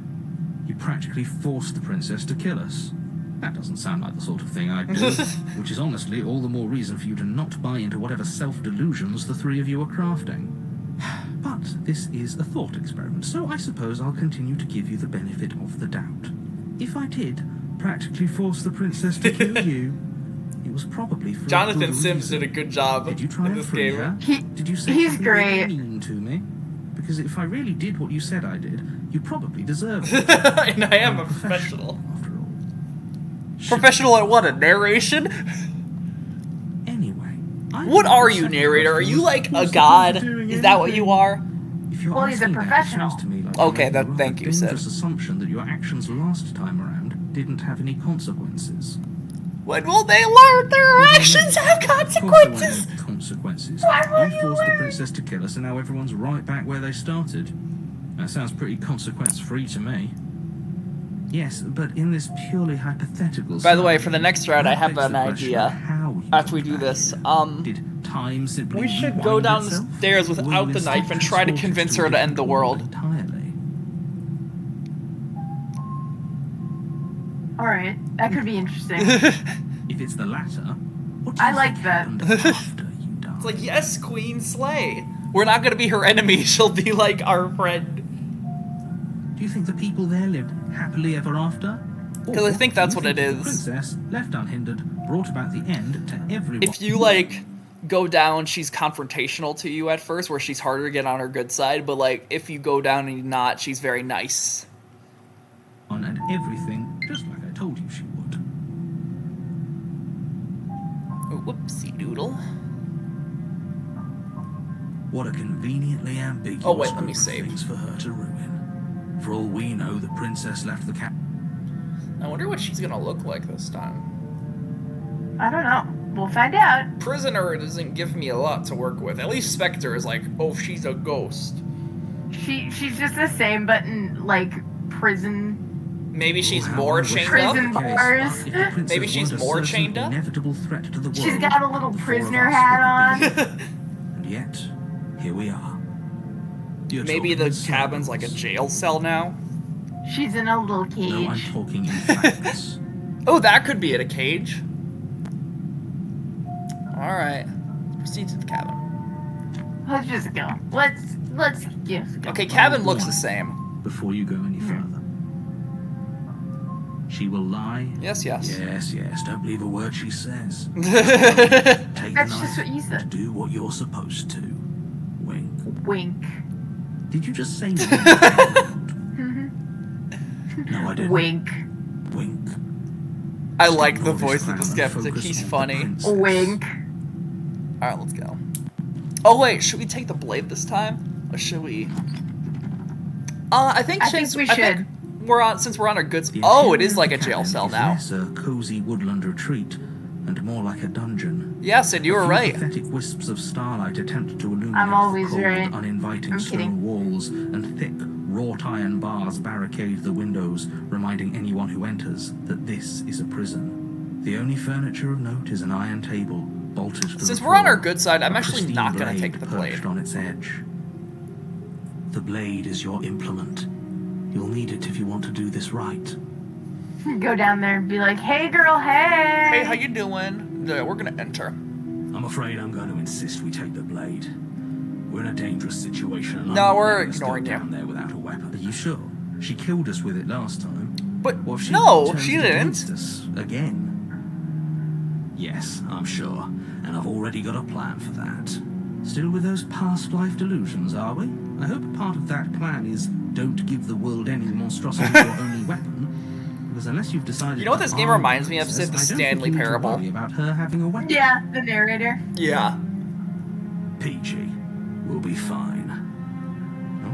You practically forced the princess to kill us. That doesn't sound like the sort of thing I'd do, which is honestly all the more reason for you to not buy into whatever self-delusions the three of you are crafting. But this is a thought experiment, so I suppose I'll continue to give you the benefit of the doubt. If I did practically force the princess to kill you, it was probably for a Jonathan good Sims reason. did a good job Did you try in and this free game. her? Did you say He's something great. really mean to me? Because if I really did what you said I did, you probably deserved it. And I am a I'm professional. after all. Professional at what? A narration? Anyway, I What think are the you, second narrator? Are question you was, like a what's the god? point of doing Is that what you anything? are? If you're Well, he's a asking that, it professional. sounds to me like Okay, you're making a thank rather you, Sid. dangerous assumption that your actions last time around didn't have any consequences. When will they learn their actions have Of course there consequences? weren't any consequences. Why will You you forced the learn? princess to kill us, and now everyone's right back where they started. That sounds pretty consequence-free to me. Yes, but in this purely hypothetical By the way, scenario, for the next round, I that have begs an the question idea. of how you After we got do back this, here. Did time simply we should rewind go down itself, the stairs or were without you the instead knife and try to transported convince to a her to end the different world. entirely? Alright, that could be interesting. If it's the latter, what do I you like think that. happened after you died? It's like, yes, Queen Slay. We're not gonna be her enemy. She'll be like our friend. Do you think the people there lived happily ever after? 'Cause I think that's do you what it think is. The princess, left unhindered, brought about the end to everyone. If you like go down, she's confrontational to you at first, where she's harder to get on her good side. But like, if you go down and you're not, she's very nice. and everything, just like I told you she would. Oh, whoopsie doodle. What a conveniently ambiguous Oh, wait, let me group of save. things for her to ruin. For all we know, the princess left the cat. I wonder what she's gonna look like this time. I don't know. We'll find out. Prisoner doesn't give me a lot to work with. At least Spectre is like, oh, she's a ghost. She's just the same, but in like prison. Maybe she's How more I wish chained that Prison were the up. case, bars. but if the princess Maybe she's weren't a more certain chained up? Inevitable threat to the world. She's got a little the four of prisoner us hat wouldn't be on. here. And yet, Here we are. You're Maybe talking the in cabin's like a circles. jail cell now. She's in a little No, I'm cage. talking in facts. Oh, that could be in a cage. All right, proceed to the cabin. Let's just go. Let's just go. Okay, cabin looks the same. Before you go any further. She will lie. Yes, yes. Yes. Don't believe a word she says. Take That's the just knife what you said. and do what you're supposed to. Wink. Wink. Did you just say wink? No, I didn't. Wink. Wink. I like the Pull this voice of crown the and skeptic. focus He's on the funny. princess. Wink. All right, let's go. Oh wait, should we take the blade this time, or should we? I think I think we should. Since we're on our goods. The Oh, it interior is of like the a jail cabin cell is now. less a cozy woodland retreat and more like a dungeon. Yes, and you were A few right. pathetic wisps of starlight attempt to illuminate I'm always the cold, right. uninviting I'm stone kidding. walls, and thick, wrought iron bars barricade the windows, reminding anyone who enters that this is a prison. The only furniture of note is an iron table bolted to the Since we're on floor, our good side, I'm a actually pristine not gonna blade take the blade. perched on its edge. The blade is your implement. You'll need it if you want to do this right. Go down there and be like, hey girl, hey. Hey, how you doing? Yeah, we're gonna enter. I'm afraid I'm going to insist we take the blade. We're in a dangerous situation. And No, I'm not we're letting us go ignoring you. down there without a weapon. Are you sure? She killed us with it last time. But What if she no, turns she it didn't. against us again? Yes, I'm sure, and I've already got a plan for that. Still with those past life delusions, are we? I hope part of that plan is don't give the world any monstrosity your only weapon. Because unless you've decided. You know what to this game arm reminds me of, princess, Sid? The I don't Stanley think you need to Parable. worry about her having a weapon. Yeah, the narrator. Yeah. Peachy, we'll be fine.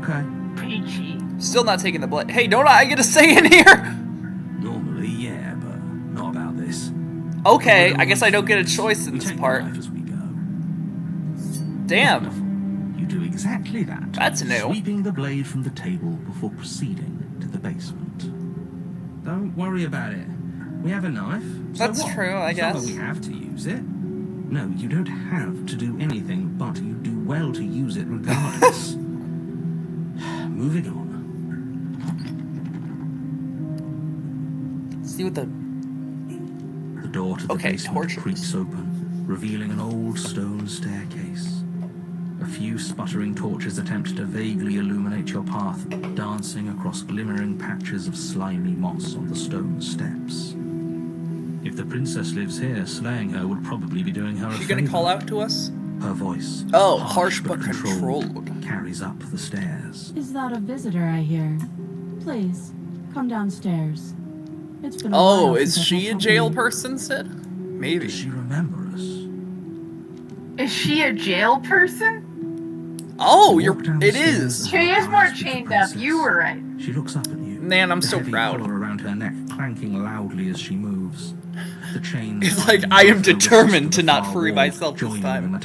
Okay. Peachy. Still not taking the blade. Hey, don't I get a say in here? Normally, yeah, but not about this. Okay, I guess I don't get a choice in We this take part. the knife as we go. Damn. You do exactly that. That's new. Sweeping the blade from the table before proceeding to the basement. Don't worry about it. We have a knife. So That's what? true, I It's not guess. that we have to use it. No, you don't have to do anything, but you do well to use it regardless. Moving on. See what the. The door to the Okay, basement torches. creaks open, revealing an old stone staircase. A few sputtering torches attempt to vaguely illuminate your path, dancing across glimmering patches of slimy moss on the stone steps. If the princess lives here, slaying her would probably be doing her a She gonna favor. call out to us? Her voice, Oh, harsh but controlled. carries up the stairs. Is that a visitor I hear? Please, come downstairs. It's been a Oh, while is since I've she had a jail company. person, Sid? Maybe. Does she remember us? Is she a jail person? Oh, You walk down the it stairs is. and She is her more eyes with the chained up. princess. You were right. She looks up at you. Man, I'm the so heavy proud. collar around her neck clanking loudly as she moves. The chains. It's like, I am determined to not free myself this time.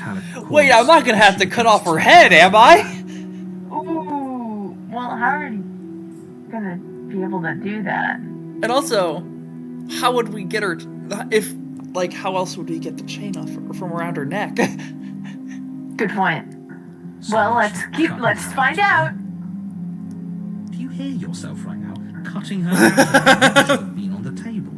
Wait, I'm not gonna have to cut off her head, am I? Ooh. Well, how are you gonna be able to do that? And also, how would we get her? If, like, how else would we get the chain off from around her neck? Good point. Well, let's find out. Do you hear yourself right now? Cutting her out of been on the table.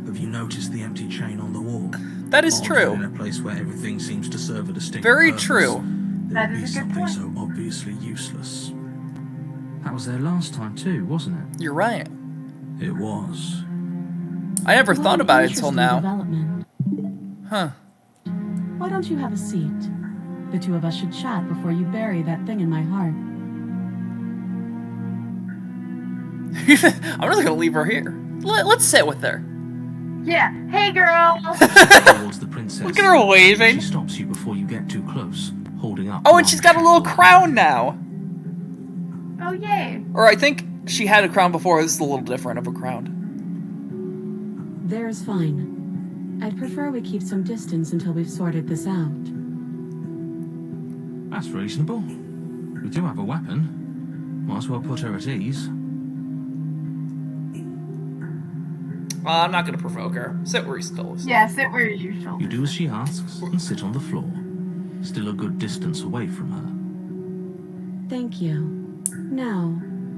Have you noticed the empty chain on the wall? That is Odd true. In a place where everything seems to serve a distinct Very purpose, true. There That would be is a good something point. so obviously useless. That was there last time too, wasn't it? You're right. It was. I never What thought an about it till interesting now. Development. Huh. Why don't you have a seat? The two of us should chat before you bury that thing in my heart. I'm just gonna leave her here. Let's sit with her. Yeah. Hey, girl. Towards the princess. Look at her waving. She stops you before you get too close, holding up. Oh, and one she's got a little shackled crown now. Oh, yay. Or I think she had a crown before. This is a little different of a crown. There's fine. I'd prefer we keep some distance until we've sorted this out. That's reasonable. We do have a weapon. Might as well put her at ease. I'm not gonna provoke her. Sit where he still is. Yeah, sit where you usually. You do as she asks and sit on the floor, still a good distance away from her. Thank you. Now,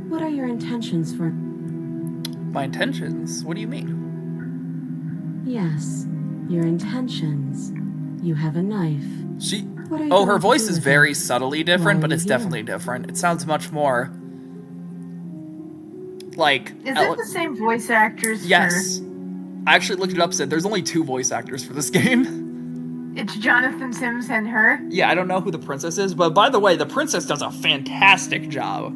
what are your intentions for... My intentions? What do you mean? Yes, your intentions. You have a knife. She... What are you Oh, going her to voice do is with very it? subtly Why different, are but you it's here? definitely different. It sounds much more... like... Is it the same voice actors Yes. I actually looked it up, said there's only 2 voice actors for this game. It's Johnathon Sims and her? Yeah, I don't know who the princess is, but by the way, the princess does a fantastic job.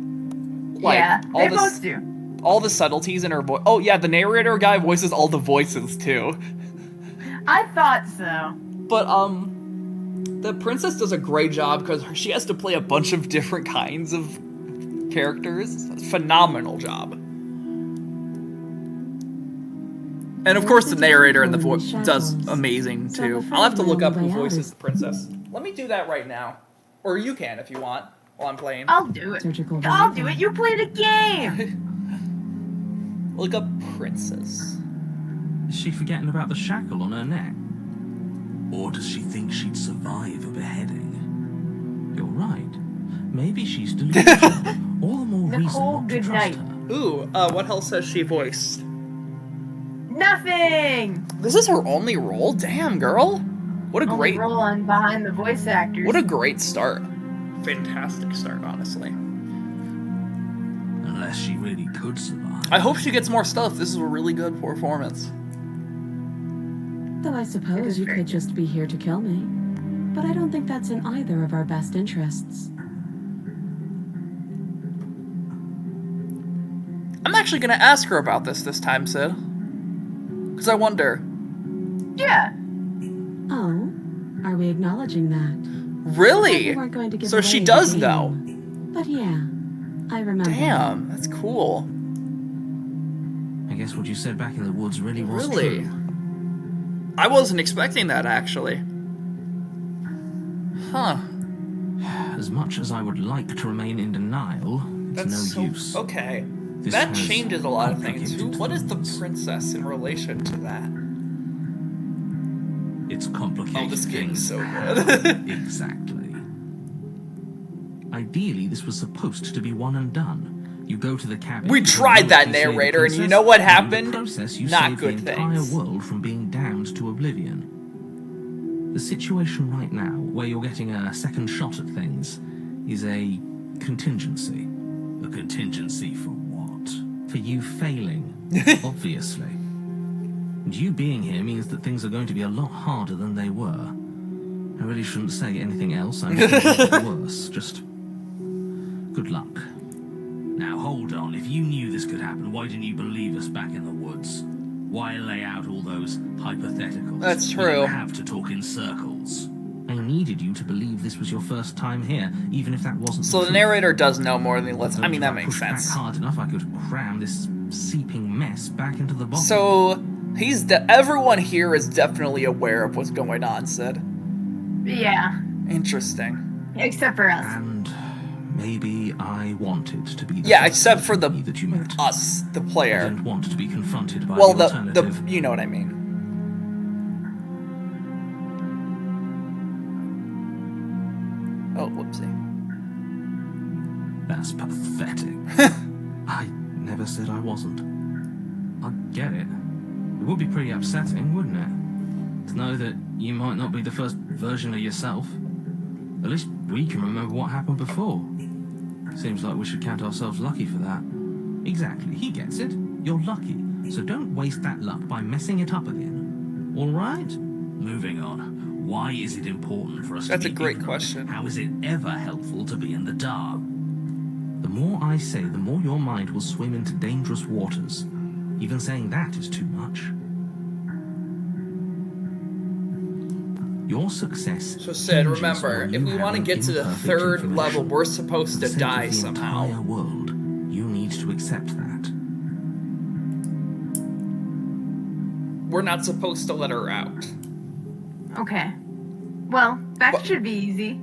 Like, Yeah, all they the, both do. all the subtleties in her voice. Oh yeah, the narrator guy voices all the voices too. I thought so. But the princess does a great job because she has to play a bunch of different kinds of characters. Phenomenal job. And of course, the narrator and the voice does amazing too. I'll have to look up who voices the princess. Let me do that right now, or you can if you want while I'm playing. I'll do it. I'll do it. You played a game. Look up princess. Is she forgetting about the shackle on her neck? Or does she think she'd survive a beheading? You're right. Maybe she's delusional. All the more reason Nicole, not to good trust night. her. Ooh, what else has she voiced? Nothing. This is her only role? Damn, girl. What a Only great... roll on behind the voice actors. What a great start. Fantastic start, honestly. Unless she really could survive. I hope she gets more stuff. This is a really good performance. Though I suppose you could just be here to kill me. But I don't think that's in either of our best interests. I'm actually gonna ask her about this time, Sid. Because I wonder. Yeah. Oh, are we acknowledging that? Really? We weren't going to give So she away does the know. game. But yeah, I remember. Damn, that's cool. I guess what you said back in the woods really was Really? true. I wasn't expecting that, actually. Huh. As much as I would like to remain in denial, it's no use. Okay. This That has changes a lot of things. complicated What is the things. princess in relation to that? It's complicated. Oh, this game is so things. good. Exactly. Ideally, this was supposed to be one and done. You go to the cabin. We tried that, you save the narrator, and you princess, know what and in the happened? process, you Not save good the entire things. world from being damned to oblivion. The situation right now, where you're getting a second shot at things, is a contingency. A contingency for what? For you failing, obviously. And you being here means that things are going to be a lot harder than they were. I really shouldn't say anything else. I'm sure worse. Just good luck. Now hold on, if you knew this could happen, why didn't you believe us back in the woods? Why lay out all those hypotheticals? That's We true. didn't have to talk in circles. I needed you to believe this was your first time here, even if that wasn't So the truth. narrator does know more than he lets. I mean, that If makes pushed back sense. hard enough, I could cram this seeping mess back into the bottle. So everyone here is definitely aware of what's going on, Sid. Yeah. Interesting. Except for us. And maybe I wanted to be the Yeah, first except for the me that you met. us, the I player. didn't want to be confronted by Well, the the alternative. you know what I mean. Oh, whoopsie. That's pathetic. I never said I wasn't. I get it. It would be pretty upsetting, wouldn't it? To know that you might not be the first version of yourself. At least we can remember what happened before. Seems like we should count ourselves lucky for that. Exactly, he gets it. You're lucky. So don't waste that luck by messing it up again. All right? Moving on. Why is it important for us That's to a be great ignorant? question. How is it ever helpful to be in the dark? The more I say, the more your mind will swim into dangerous waters. Even saying that is too much. Your success. So Sid, hinges remember, on if you we want to having get to the imperfect third information. level, we're supposed For to the sake of die the somehow. entire world, you need to accept that. We're not supposed to let her out. Okay. Well, that What? should be easy.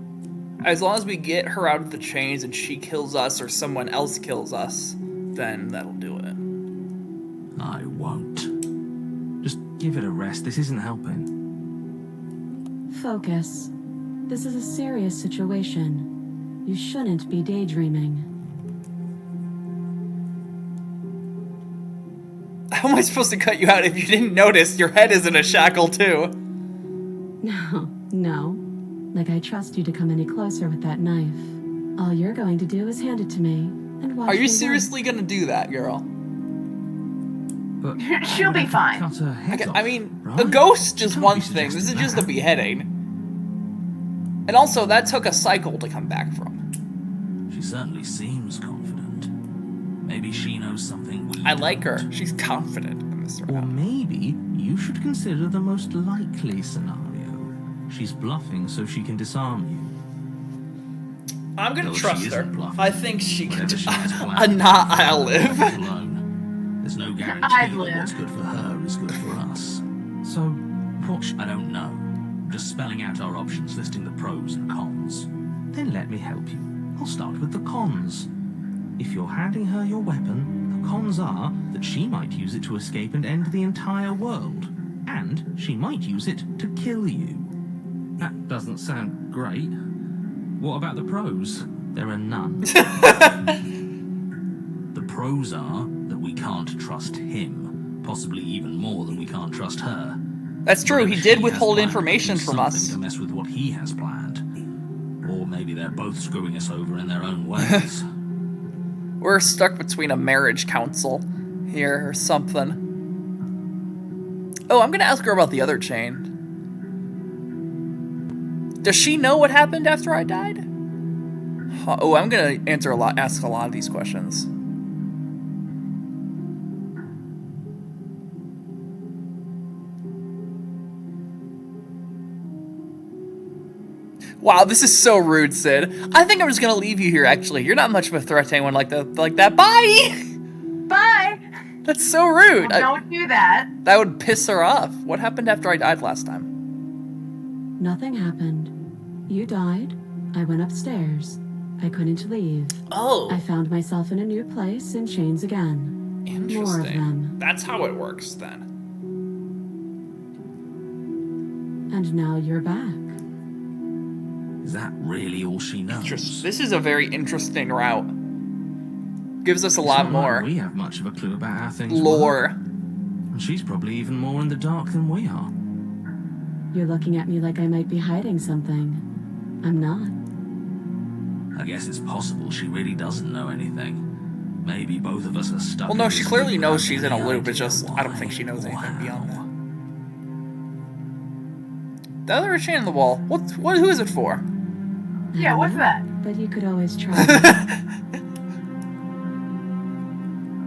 As long as we get her out of the chains and she kills us or someone else kills us, then that'll do it. I won't. Just give it a rest. This isn't helping. Focus. This is a serious situation. You shouldn't be daydreaming. How am I supposed to cut you out if you didn't notice your head is in a shackle too? No. Like I trust you to come any closer with that knife. All you're going to do is hand it to me and watch Are you me seriously gonna do that, girl? But She'll be fine. cut her head I off, mean, right? a ghost She is can't one be thing. This is suggesting just a that. beheading. And also, that took a cycle to come back from. She certainly seems confident. Maybe she knows something we I like her. don't. She's confident in this Or round. maybe you should consider the most likely scenario. She's bluffing so she can disarm you. I'm gonna No, she trust her. isn't bluffing. I think she can. Whatever she has planned, Not I'll live. alone. There's no guarantee I'd that live. what's good for her is good for us. So, what I don't know. Just spelling out our options, listing the pros and cons. Then let me help you. I'll start with the cons. If you're handing her your weapon, the cons are that she might use it to escape and end the entire world. And she might use it to kill you. That doesn't sound great. What about the pros? There are none. The pros are that we can't trust him, possibly even more than we can't trust her. That's true. He Whatever did she withhold has planned information could be from something us. to mess with what he has planned. Or maybe they're both screwing us over in their own ways. We're stuck between a marriage council here or something. Oh, I'm gonna ask her about the other chain. Does she know what happened after I died? Oh, I'm gonna ask a lot of these questions. Wow, this is so rude, Sid. I think I'm just gonna leave you here. Actually, you're not much of a threat to anyone like that. Bye. Bye. That's so rude. Well, don't do that. That would piss her off. What happened after I died last time? Nothing happened. You died. I went upstairs. I couldn't leave. Oh, I found myself in a new place in chains again. interesting. More of them. That's how it works then. And now you're back. Is that really all she knows? This is a very interesting route. Gives us a It's lot not like more we have much of a clue about how things lore. work. And she's probably even more in the dark than we are. You're looking at me like I might be hiding something. I'm not. I guess it's possible she really doesn't know anything. Maybe both of us are stuck. Well, no, in she this clearly loop knows without she's in a any loop. It's idea just, I don't think she knows why or anything beyond how. that. The other chain on the wall. Who is it for? Yeah, what's that? But you could always try.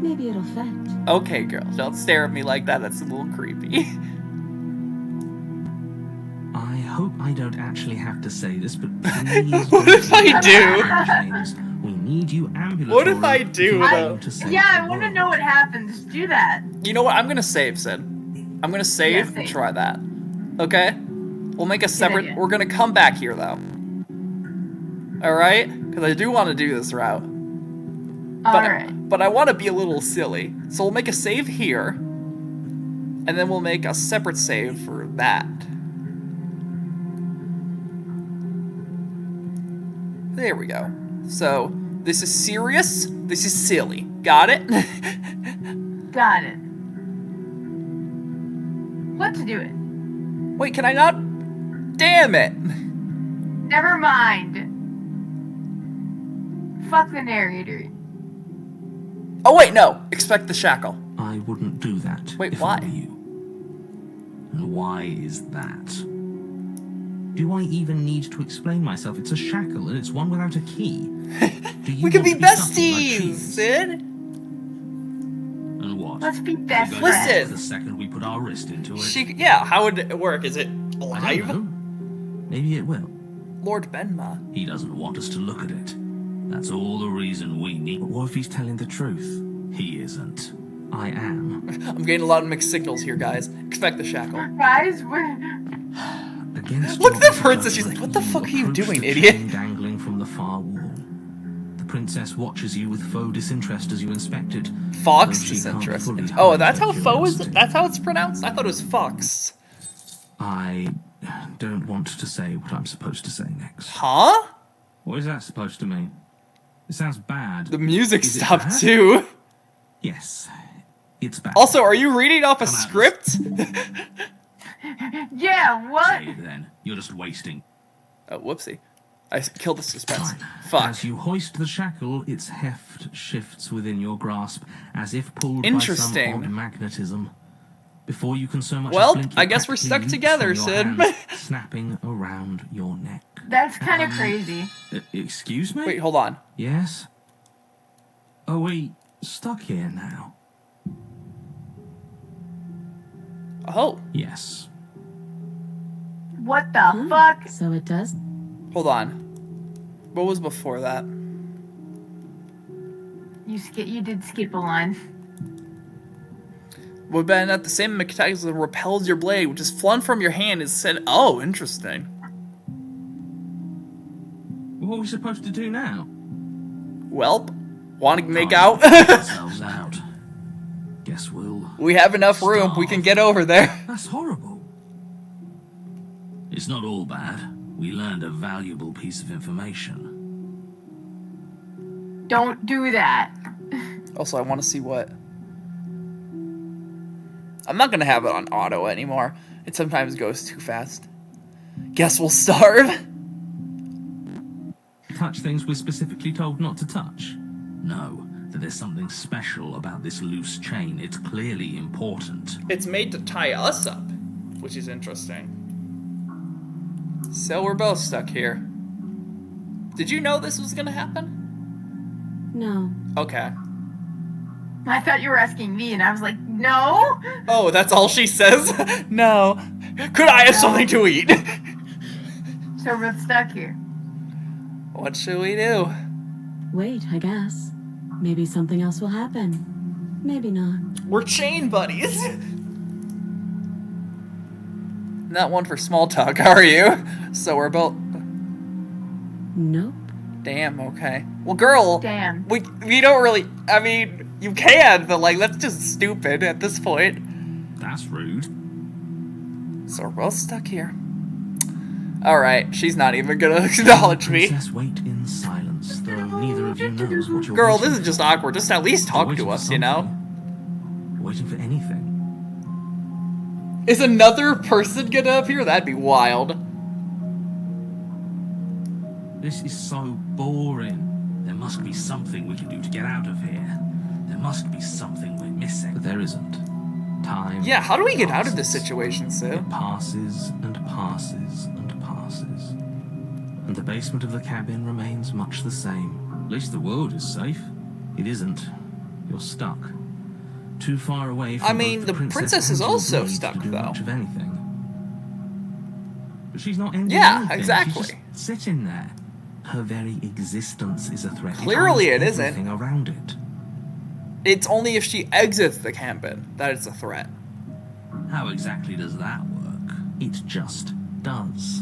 Maybe it'll fit. Okay, girl, don't stare at me like that. That's a little creepy. I hope I don't actually have to say this, but please What don't if I leave do? James. We need you ambulatory. What if I do, though? To save Yeah, I the want to world. know what happens. Do that. You know what? I'm gonna save, Sid. I'm gonna save Yeah, and save. try that. Okay? We'll make a separate... idea. We're gonna come back here, though. Alright? Because I do want to do this route. Alright. But I want to be a little silly. So we'll make a save here. And then we'll make a separate save for that. There we go. So, this is serious. This is silly. Got it? Got it. Let's do it. Wait, can I not? Damn it! Never mind. Fuck the narrator. Oh wait, no. Expect the shackle. I wouldn't do that. Wait, if why? I were you. And why is that? Do I even need to explain myself? It's a shackle and it's one without a key. Do you We could want be to something like besties, cheese? Sid. And what? Let's be We're best gonna Listen. friends. The second we put our wrist into it. Yeah, how would it work? Is it I live? don't know. Maybe it will. Lord Benma. He doesn't want us to look at it. That's all the reason we need. But what if he's telling the truth? He isn't. I am. I'm getting a lot of mixed signals here, guys. Expect the shackle. Guys, Against Look at the your princess, she's judgment, like, "What the fuck are you approach doing, the idiot?" chain dangling from the far wall. The princess watches you with faux disinterest as you inspect it. Fox though she can't disinterest. fully Oh, hide that's her how faux is. curiosity. That's how it's pronounced. I thought it was fox. I don't want to say what I'm supposed to say next. Huh? What is that supposed to mean? It sounds bad. The music Is it stopped bad? too. Yes, it's bad. Also, are you reading off a Come out. script? Yeah, what? Say it then. You're just wasting. Oh, whoopsie. I killed the suspense. Fine. Fuck. As you hoist the shackle, its heft shifts within your grasp, as if pulled Interesting. by some odd magnetism. Before you can so much Well, as blink, I it guess we're practically stuck leaps together, from your Sid. hands, snapping around your neck. That's kind of crazy. Excuse me? Wait, hold on. Yes? Are we stuck here now? Oh, Yes. What the fuck? So it does? hold on. What was before that? You did skip a line. Would been at the same mechanism that repels your blade, which is flung from your hand, is said. Oh, interesting. What are we supposed to do now? Welp, want to make Time out? to get ourselves out. Guess we'll... We have enough room. We can get over there. That's horrible. It's not all bad. We learned a valuable piece of information. Don't do that. Also, I want to see what. I'm not gonna have it on auto anymore. It sometimes goes too fast. Guess we'll starve. Touch things we're specifically told not to touch. No, that there's something special about this loose chain. It's clearly important. It's made to tie us up, which is interesting. So we're both stuck here. Did you know this was gonna happen? No. Okay. I thought you were asking me, and I was like, no. Oh, that's all she says? No. Could I have something to eat? So we're both stuck here. What should we do? Wait, I guess. Maybe something else will happen. Maybe not. We're chain buddies. Not one for small talk, are you? So we're both. Nope. Damn, okay. Well, girl. Damn. We don't really. I mean, you can, but like, that's just stupid at this point. That's rude. So we're both stuck here. Alright, she's not even gonna acknowledge me. Princess, wait in silence, though neither of you knows what you're Girl, waiting this is just awkward. Just at least for. talk You're to waiting us, for you know? something. You're waiting for anything. Is another person gonna appear? That'd be wild. This is so boring. There must be something we can do to get out of here. There must be something we're missing. But there isn't. Time. Yeah, how do we get out of this passes. situation, Sid? It passes and passes and passes. And the basement of the cabin remains much the same. At least the world is safe. It isn't. You're stuck. Too far away from I mean, both the princess is and your also blade stuck, to do though. much of anything. But she's not ending Yeah, anything. exactly. She's just sitting there. Her very existence is a threat. Clearly owns it isn't. everything around it. It's only if she exits the cabin that it's a threat. How exactly does that work? It just does.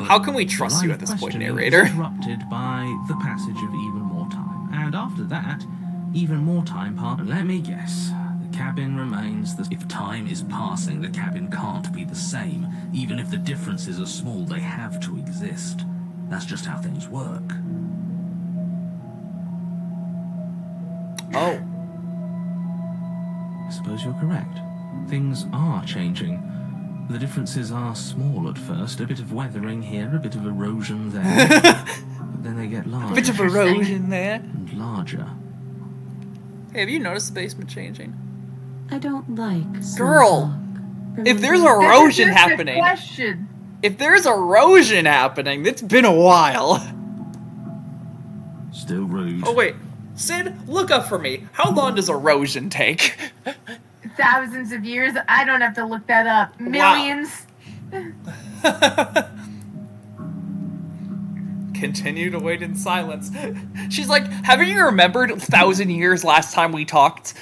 How can we The trust line you of at this point, questioning is narrator? interrupted by the passage of even more time. And after that, even more time passed. And let me guess, the cabin remains the... If time is passing, the cabin can't be the same. Even if the differences are small, they have to exist. That's just how things work. Oh. I suppose you're correct. Things are changing. The differences are small at first. A bit of weathering here, a bit of erosion there. But then they get larger Bit of erosion there. and larger. Hey, have you noticed the basement changing? I don't like small Girl, talk. if there's Remember- erosion That's a happening, question. if there's erosion happening, it's been a while. Still rude. Oh wait, Sid, look up for me. How long does erosion take? Thousands of years. I don't have to look that up. Millions. Continue to wait in silence. She's like, haven't you remembered 1,000 years last time we talked?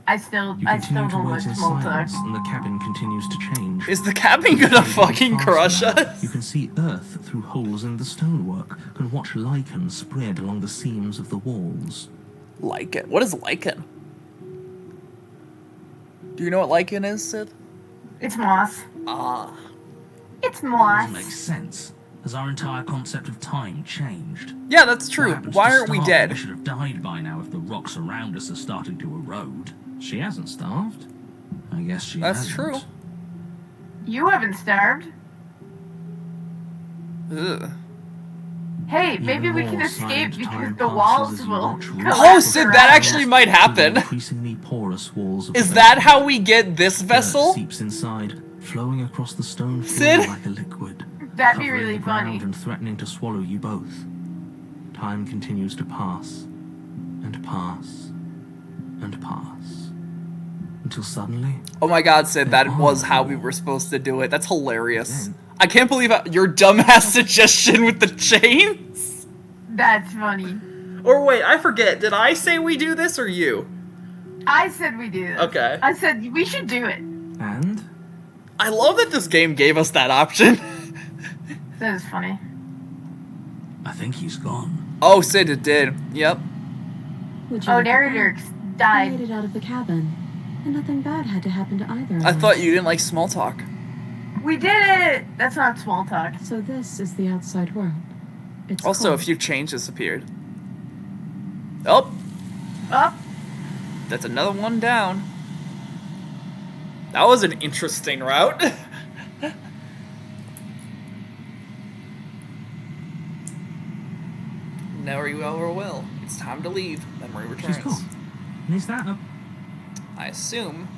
I still You don't continue to like wait in small talk. silence, and the cabin continues to change. Is the cabin gonna fucking crush us? You can see earth through holes in the stonework, can watch lichen spread along the seams of the walls. Lichen? What is lichen? Do you know what lichen is, Sid? It's moss. Ah. It's moss. Doesn't make sense. Has our entire concept of time changed? Yeah, that's What true. happens Why to aren't we starving? dead? We should have died by now if the rocks around us are starting to erode. She hasn't starved. I guess she That's hasn't. true. You haven't starved. Ugh. Hey, maybe we can more escape silent because time the passes walls as you will watch roots collapse Oh, Sid, that around actually us. might happen. Increasingly porous walls of Is the that basement. how we get this Dirt vessel? seeps inside, flowing across the stone floor Sid? like a liquid. That'd be covering really the ground funny. and threatening to swallow you both. Time continues to pass, and pass, and pass, until suddenly, Oh my god, Sid, that They was are how we walls. were supposed to do it. That's hilarious. Then- I can't believe your dumbass suggestion with the chains. That's funny. Or wait, I forget. Did I say we do this or you? I said we do this. Okay. I said we should do it. and I love that this game gave us that option. That is funny. I think he's gone. Oh, Sid, it did. Yep. Would you Oh, look at narrator that? We made died. it out of the cabin, and nothing bad had to happen to either of I thought us. you didn't like small talk. We did it! That's not small talk. So this is the outside world. It's Also, a cold. few chains disappeared. Oh, Up. that's another one down. That was an interesting route. Never you ever will. It's time to leave. Memory returns. she's gone. And is that a... I assume.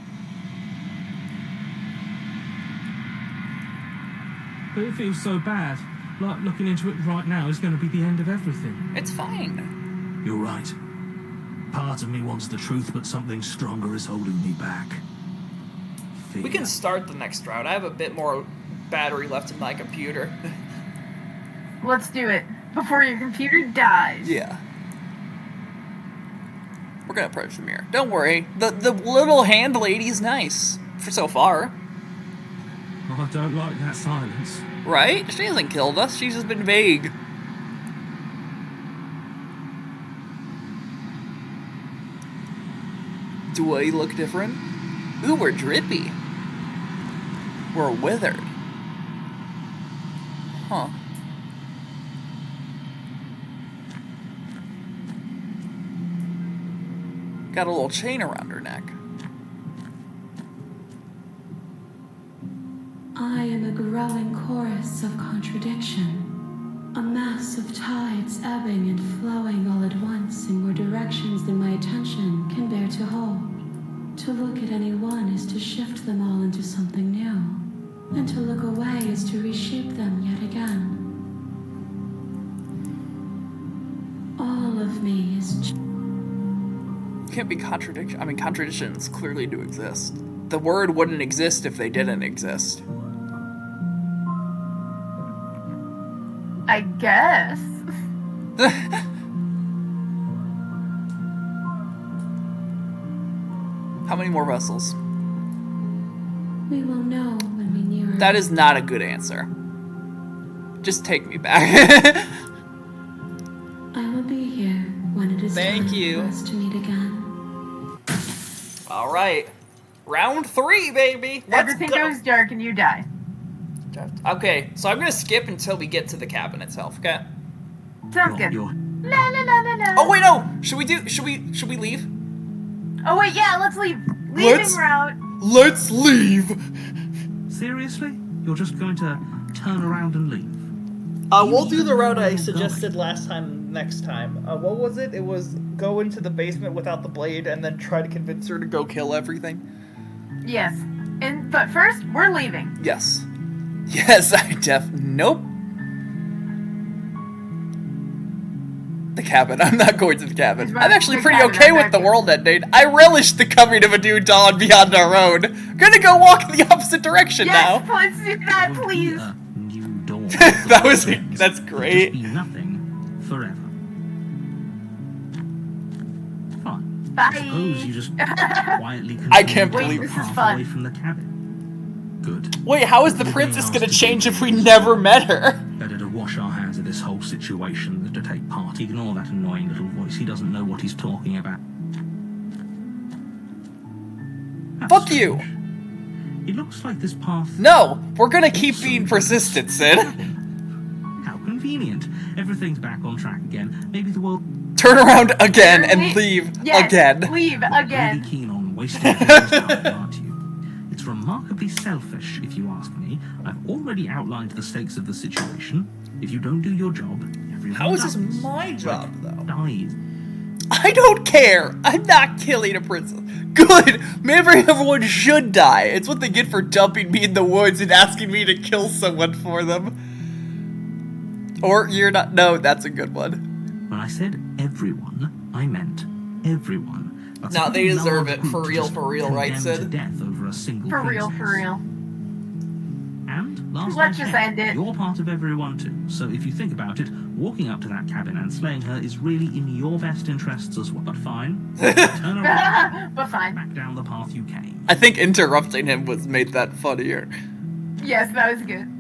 But it feels so bad. Like looking into it right now is going to be the end of everything. It's fine. You're right. Part of me wants the truth, but something stronger is holding me back. Fear. We can start the next round. I have a bit more battery left in my computer. Let's do it. Before your computer dies. Yeah. We're gonna approach the mirror. Don't worry. The little hand lady's nice. For so far. Oh, I don't like that silence. Right? She hasn't killed us. She's just been vague. Do I look different? Ooh, we're drippy. We're withered. Huh. Got a little chain around her neck. I am a growing chorus of contradiction, a mass of tides ebbing and flowing all at once in more directions than my attention can bear to hold. To look at any one is to shift them all into something new, and to look away is to reshape them yet again. All of me is Can't be contradiction. I mean, contradictions clearly do exist. The word wouldn't exist if they didn't exist. I guess. How many more vessels? We will know when we near That is not a good answer. Just take me back. I will be here when it is Thank time you. for us to meet again. All right. Round 3, baby. Let's Everything go. goes dark and you die. Okay, so I'm gonna skip until we get to the cabin itself. Okay. Sounds good. You're La la la la la. Oh wait, no. Should we leave? Oh wait, yeah, let's leave. Leaving Let's- route. Let's leave. Seriously? You're just going to turn around and leave? We'll do the route I suggested last time. Next time. What was it? It was go into the basement without the blade and then try to convince her to go kill everything. Yes. But first, we're leaving. Yes. Yes, nope. The cabin. I'm not going to the cabin. It's I'm right- actually the pretty cabin, okay I'm with back the here. world ending. I relish the coming of a new dawn beyond our own. Gonna go walk in the opposite direction Yes, now. let's do that, Would be please. a new dawn. That's great. Just be nothing forever. Fine. Suppose you Bye. just quietly I can't continue believe- down the Wait, this is path fun. away from the cabin. Good. Wait, how is the We're princess being gonna asked to change do if we this. never met her? Better to wash our hands of this whole situation than to take part. Ignore that annoying little voice. He doesn't know what he's talking about. That's Fuck you. strange. It looks like this path... No, we're gonna keep being persistent, Sid. convenient. Everything's back on track again. Maybe the world... Turn around again and leave again. Leave again. Really keen on wasting things now, aren't you? It's remarkably selfish, if you ask me. I've already outlined the stakes of the situation. If you don't do your job, everyone How is this dies. my job, though? Dies. I don't care. I'm not killing a princess. Good. Maybe everyone should die. It's what they get for dumping me in the woods and asking me to kill someone for them. Or you're not. No, that's a good one. When I said everyone, I meant everyone. That's Now a they pretty deserve large it, group for to real, just for real, right, condemn to Sid? death over a single For real, princess. for real. And last Let's I just checked, end it. you're part of everyone too. So if you think about it, walking up to that cabin and slaying her is really in your best interests as well. But fine, turn around, But fine. back down the path you came. I think interrupting him was made that funnier. Yes, that was good.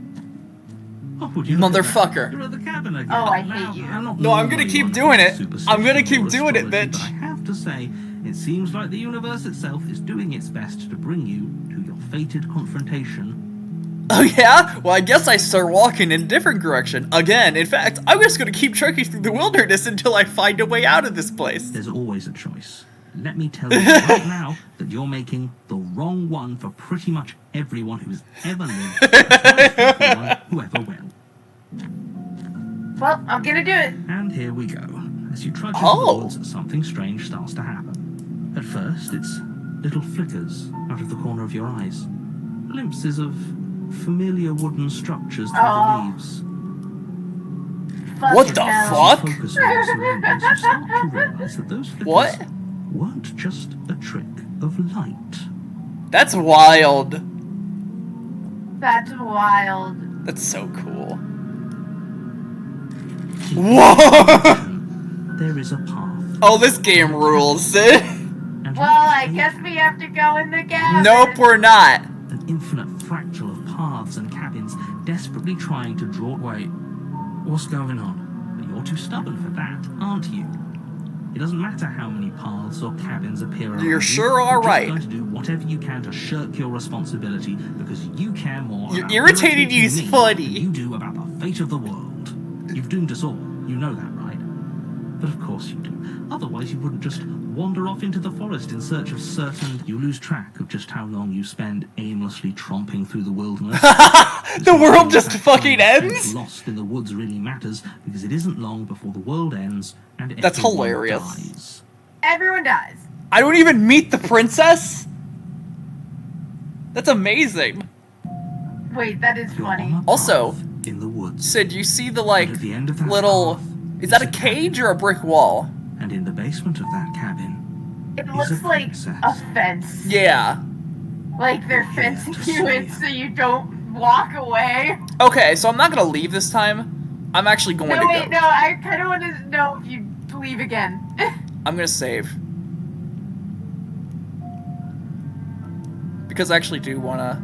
Oh, would you look at that? Motherfucker. You're at the cabin again. Oh, I Now, hate you. I'm not No, I'm gonna normally keep one doing for it. superstition I'm gonna keep or doing it, astrology, bitch. But I have to say, it seems like the universe itself is doing its best to bring you to your fated confrontation. Oh yeah? Well, I guess I start walking in a different direction. Again, in fact, I'm just gonna keep trekking through the wilderness until I find a way out of this place. There's always a choice. Let me tell you right now that you're making the wrong one for pretty much everyone who's ever lived, as well as whoever will. Well, I'm gonna do it. And here we go. As you trudge Oh. into the woods, something strange starts to happen. At first, it's little flickers out of the corner of your eyes. Glimpses of familiar wooden structures through the leaves. What Fucking the hell. fuck? Focus on your surroundings, you start to realize that those flickers What? weren't just a trick of light. That's wild. That's wild. That's so cool. Whoa! There is a path. Oh, this game rules, Sid. And Well, I guess we have to go in the cabin. Nope, we're not. an infinite fractal of paths and cabins desperately trying to draw... Wait, what's going on? But you're too stubborn for that, aren't you? It doesn't matter how many paths or cabins appear around You're you. sure are You're just right. going to do whatever you can to shirk your responsibility because you care more You're about irritating irritating you's me funny. than you do about the fate of the world. You've doomed us all. You know that, right? But of course you do. Otherwise you wouldn't just wander off into the forest in search of certain... You lose track of just how long you spend aimlessly tromping through the wilderness. The world just fucking ends? Lost in the woods really matters because it isn't long before the world ends and That's everyone hilarious. dies. Everyone dies. I don't even meet the princess? That's amazing. Wait, that is You're funny. on a Also- path in the woods. Sid, you see the, like, And at the end of that little... path Is that a is a cage or a brick wall? And in the basement of that cabin It is looks a like princess. a fence. Yeah. Like they're Yeah, fencing to you in see. so you don't walk away. Okay, so I'm not gonna leave this time. I'm actually going No, to wait, go. no, I kind of want to know if you leave again. I'm gonna save. Because I actually do wanna...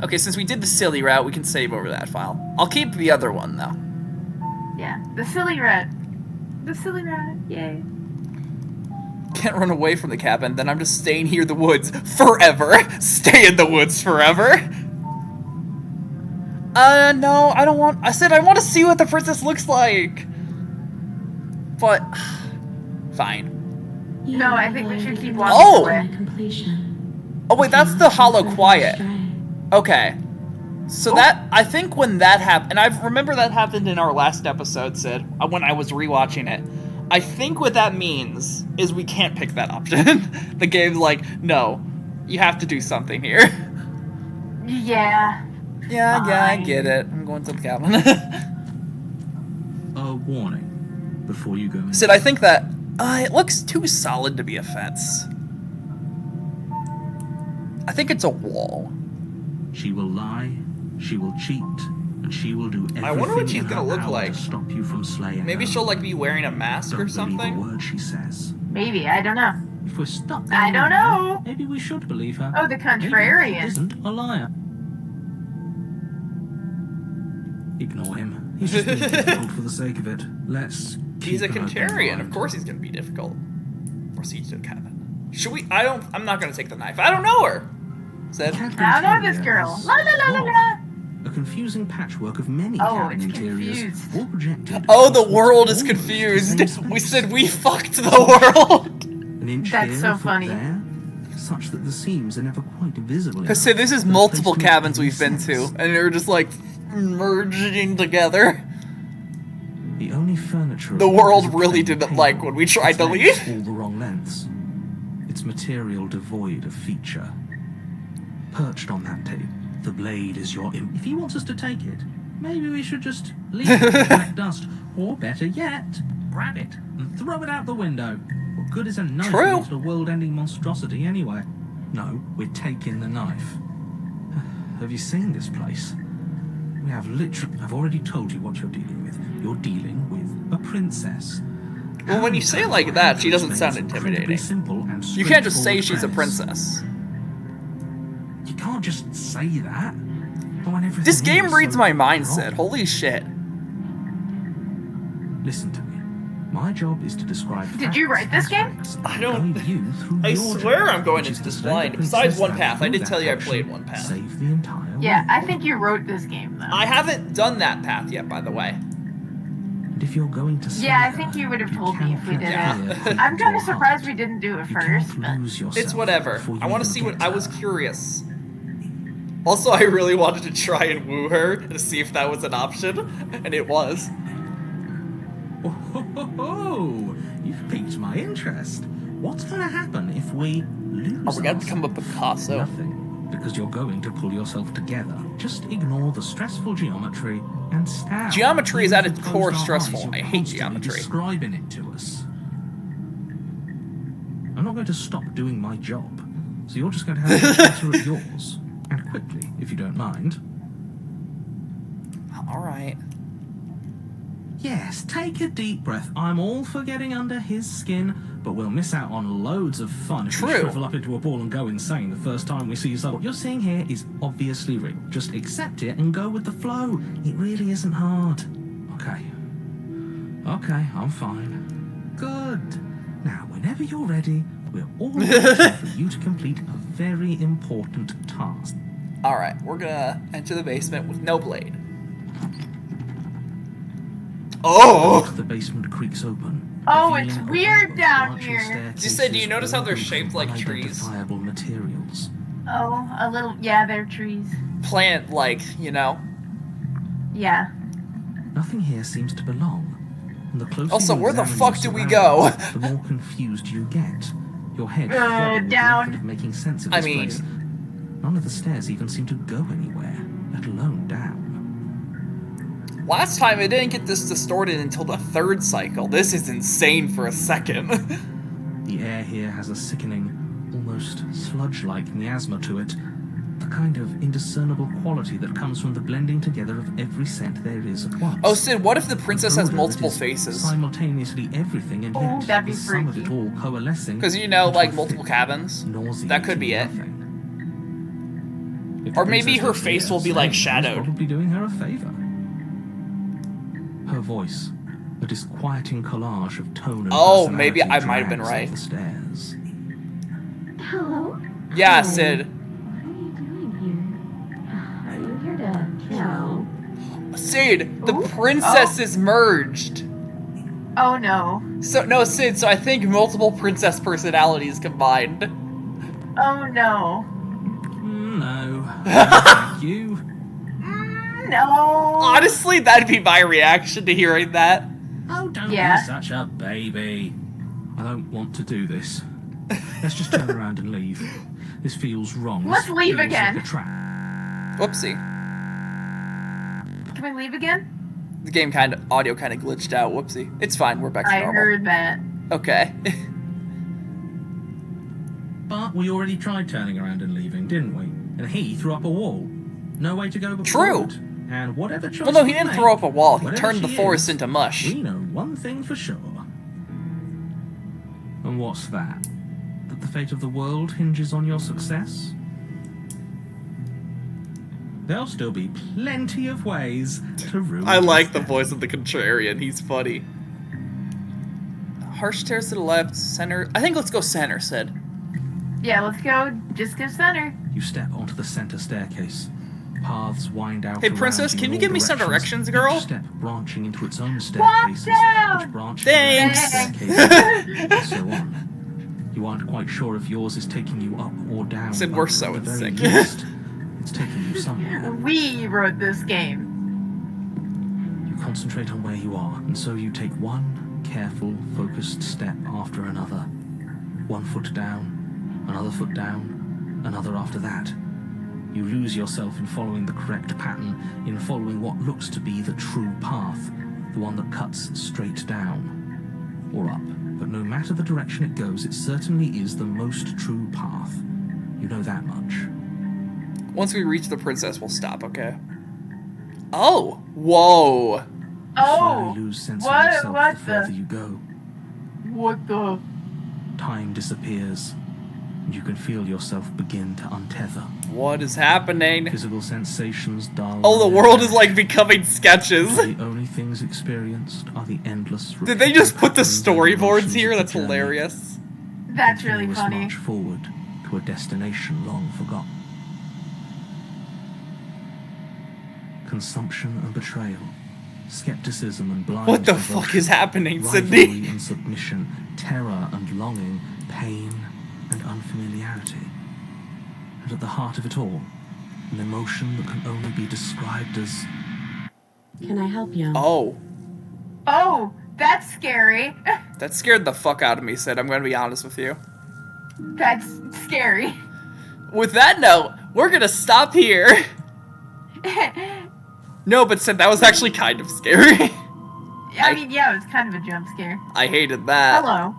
Okay, since we did the silly route, we can save over that file. I'll keep the other one, though. Yeah, the silly rat. The silly rat, yay. Can't run away from the cabin, then I'm just staying here in the woods forever. Stay in the woods forever. No, I don't want... I said I want to see what the princess looks like. But... Fine. You No, I think we should keep walking Oh! away. Completion. Oh, wait, that's the Hollow Quiet. Astray. Okay. So that... I think when that happened... And I remember that happened in our last episode, Sid. When I was rewatching it. I think what that means is we can't pick that option. The game's like, no. You have to do something here. Yeah. Yeah, I Fine. get it. I'm going to the cabin. A warning before you go in. Sid, I think that it looks too solid to be a fence. I think it's a wall. She will lie, she will cheat, and she will do everything I wonder what she's in her gonna look power like. to stop you from slaying Maybe her. she'll like be wearing a mask Don't or believe a something. word she says. Maybe, I don't know. If we're stuck I don't anywhere, know. Maybe we should believe her. Oh, the Maybe she contrarian. isn't a liar. Ignore him. He's just being difficult for the sake of it. Let's keep He's a an open contrarian. mind. Of course he's gonna be difficult. Proceed to the cabin. Should we? I'm not gonna take the knife. I don't know her. Sid. Cat I don't know Terrier this girl. is La la la la la. A confusing patchwork of many Oh, cabin it's interiors, confused. all projected. Oh, the across world is almost the confused. same We space. said we fucked the world. An inch That's here, so a foot funny. there, such that the seams are never quite visible. Cause see, this is enough multiple for the place to make cabins any we've been to, sense. and they're just like merging together. The only furniture. The aboard world is a really plain didn't like table, when we tried its to legs leave. all the wrong lengths. Its material devoid of feature. Perched on that tape, the blade is your If he wants us to take it, maybe we should just leave it in black dust. Or better yet, grab it and throw it out the window. What good is a knife True. against a world-ending monstrosity anyway? No, we're taking the knife. Have you seen this place? We have literally... I've already told you what you're dealing with. You're dealing with a princess. Well, when you say it like that, she doesn't sound intimidating. Simple and You can't just say straightforward she's a premise. princess. You can't just say that. But when everything This game is reads so my wrong. mindset. Holy shit. Listen to me. My job is to describe. Did you write this game? facts I and don't- guide you through I your swear journey, I'm going which is into to this slay the blind. Besides princess one and path. I through did that tell you I action, played one path. Save the entire Yeah, I world. think you wrote this game though. I haven't done that path yet, by the way. And if you're going to slay Yeah, I her, think you would have you told me if we did cannot Yeah. it. fear I'm kind your of surprised heart. we didn't do it You first, can't but lose yourself It's whatever. before you I want to even see what. get I to was her. curious. Also, I really wanted to try and woo her to see if that was an option, and it was. Oh, ho, ho, ho. You've piqued my interest. What's going to happen if we lose Are we gonna ourselves? become a Picasso? Nothing, because you're going to pull yourself together. Just ignore the stressful geometry and stare. Geometry is at Even its with core closed stressful. eyes, you're I hate constantly geometry. Describing it to us. I'm not going to stop doing my job, so you're just going to have to get better at yours, and quickly, if you don't mind. All right. Yes, take a deep breath. I'm all for getting under his skin, but we'll miss out on loads of fun if we True. shrivel up into a ball and go insane the first time we see someone. What you're seeing here is obviously real. Just accept it and go with the flow. It really isn't hard. Okay. Okay, I'm fine. Good. Now, whenever you're ready, we're all ready for you to complete a very important task. All right. We're gonna enter the basement with no blade. Oh! The basement creaks open. Oh, revealing it's a weird web of down arching here. Did you say, do you staircases notice how they're all shaped like trees? unidentifiable materials. oh, a little. Yeah, they're trees. Plant, like, you know. Yeah. Nothing here seems to belong. And the closer Also, you where the examine fuck your do we go? surroundings, the more confused you get. Your head throbbing with the down. effort of making sense of I this mean- place. None of the stairs even seem to go anywhere, let alone down. Last time I didn't get this distorted until the third cycle. This is insane for a second. The air here has a sickening, almost sludge-like miasma to it. The kind of indiscernible quality that comes from the blending together of every scent there is at once. Oh, Sid, what if the princess has Odor that multiple is faces? Simultaneously everything and Oh, yet that'd be the sum of freaky. it all coalescing. Because, you know, into like a multiple thick, cabins. nauseating That could be it. nothing. If the Or maybe princess her lives face here, will be, like, Sam is shadowed. Probably doing her a favor. Her voice, a disquieting collage of tone and Oh, personality maybe I might have been drags right. up the stairs. Hello? Yeah, Sid. What are you doing here? Are you here to kill? Sid, the Ooh. princess is merged. Oh no. So, no, Sid, so I think multiple princess personalities combined. Oh no. No. Thank you. No. Honestly, that'd be my reaction to hearing that. Oh, don't Yeah. be such a baby. I don't want to do this. Let's just turn around and leave. This feels wrong. Let's This leave feels again. Like a trap. Whoopsie. Can we leave again? The game audio kind of glitched out. Whoopsie. It's fine. We're back to I normal. heard that. Okay. But we already tried turning around and leaving, didn't we? And he threw up a wall. No way to go but True. forward. And whatever choice Well, no, he we didn't make, throw up a wall. He whatever turned the she forest is, into mush. We know one thing for sure. And what's that? That the fate of the world hinges on your success? There'll still be plenty of ways to ruin I like the this. voice of the contrarian. He's funny. Harsh stairs to the left, center. I think let's go center, Sid. Yeah, let's go. Just go center. You step onto the center staircase. Paths wind out. Hey, around Princess, you can in you all give me some directions, girl? Each step branching into its own Walk staircases, down! which branch Thanks. to staircases, and so on. You aren't quite sure if yours is taking you up or down. Sid, but we're so at in the very sync. least, it's taking you somewhere. We wrote this game. You concentrate on where you are, and so you take one careful, focused step after another. 1 foot down, another foot down, another after that. You lose yourself in following the correct pattern, in following what looks to be the true path, the one that cuts straight down or up. But no matter the direction it goes, it certainly is the most true path. You know that much. Once we reach the princess, we'll stop, okay? Oh! Whoa! You Oh! slowly lose sense of yourself What the further the? you go. What the? Time disappears, and you can feel yourself begin to untether. What is happening? Physical sensations dull. Oh, the and world is vanish. like becoming sketches. The only things experienced are the endless. Did they just put the patterns and storyboards emotions here? of the That's journey. hilarious. That's really Continuous funny. march forward to a destination long forgotten. Consumption and betrayal, skepticism and blind What the devotion, fuck is happening, rivalry Sydney? and submission, terror and longing, pain and unfamiliarity. And at the heart of it all, an emotion that can only be described as Can I help you? Oh. Oh, that's scary. That scared the fuck out of me, Sid. I'm gonna be honest with you. That's scary. With that note, we're gonna stop here. No, but Sid, that was actually kind of scary. I mean, yeah, it was kind of a jump scare. I hated that. Hello.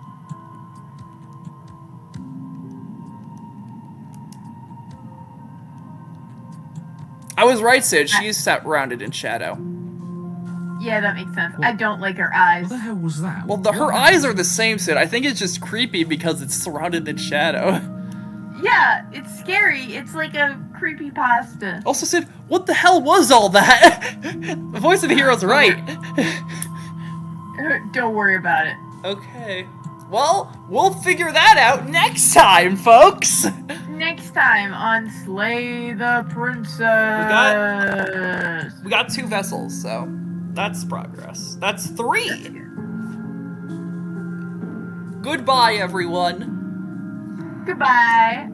I was right, Sid. She's surrounded in shadow. Yeah, that makes sense. I don't like her eyes. what the hell was that? Well, her eyes are the same, Sid. I think it's just creepy because it's surrounded in shadow. Yeah, it's scary. It's like a creepy pasta. Also, Sid, what the hell was all that? The voice of the hero's right. Don't worry about it. Okay. Well, we'll figure that out next time, folks. Next time on Slay the Princess. We got 2 vessels, so that's progress. That's 3. Goodbye, everyone. Goodbye.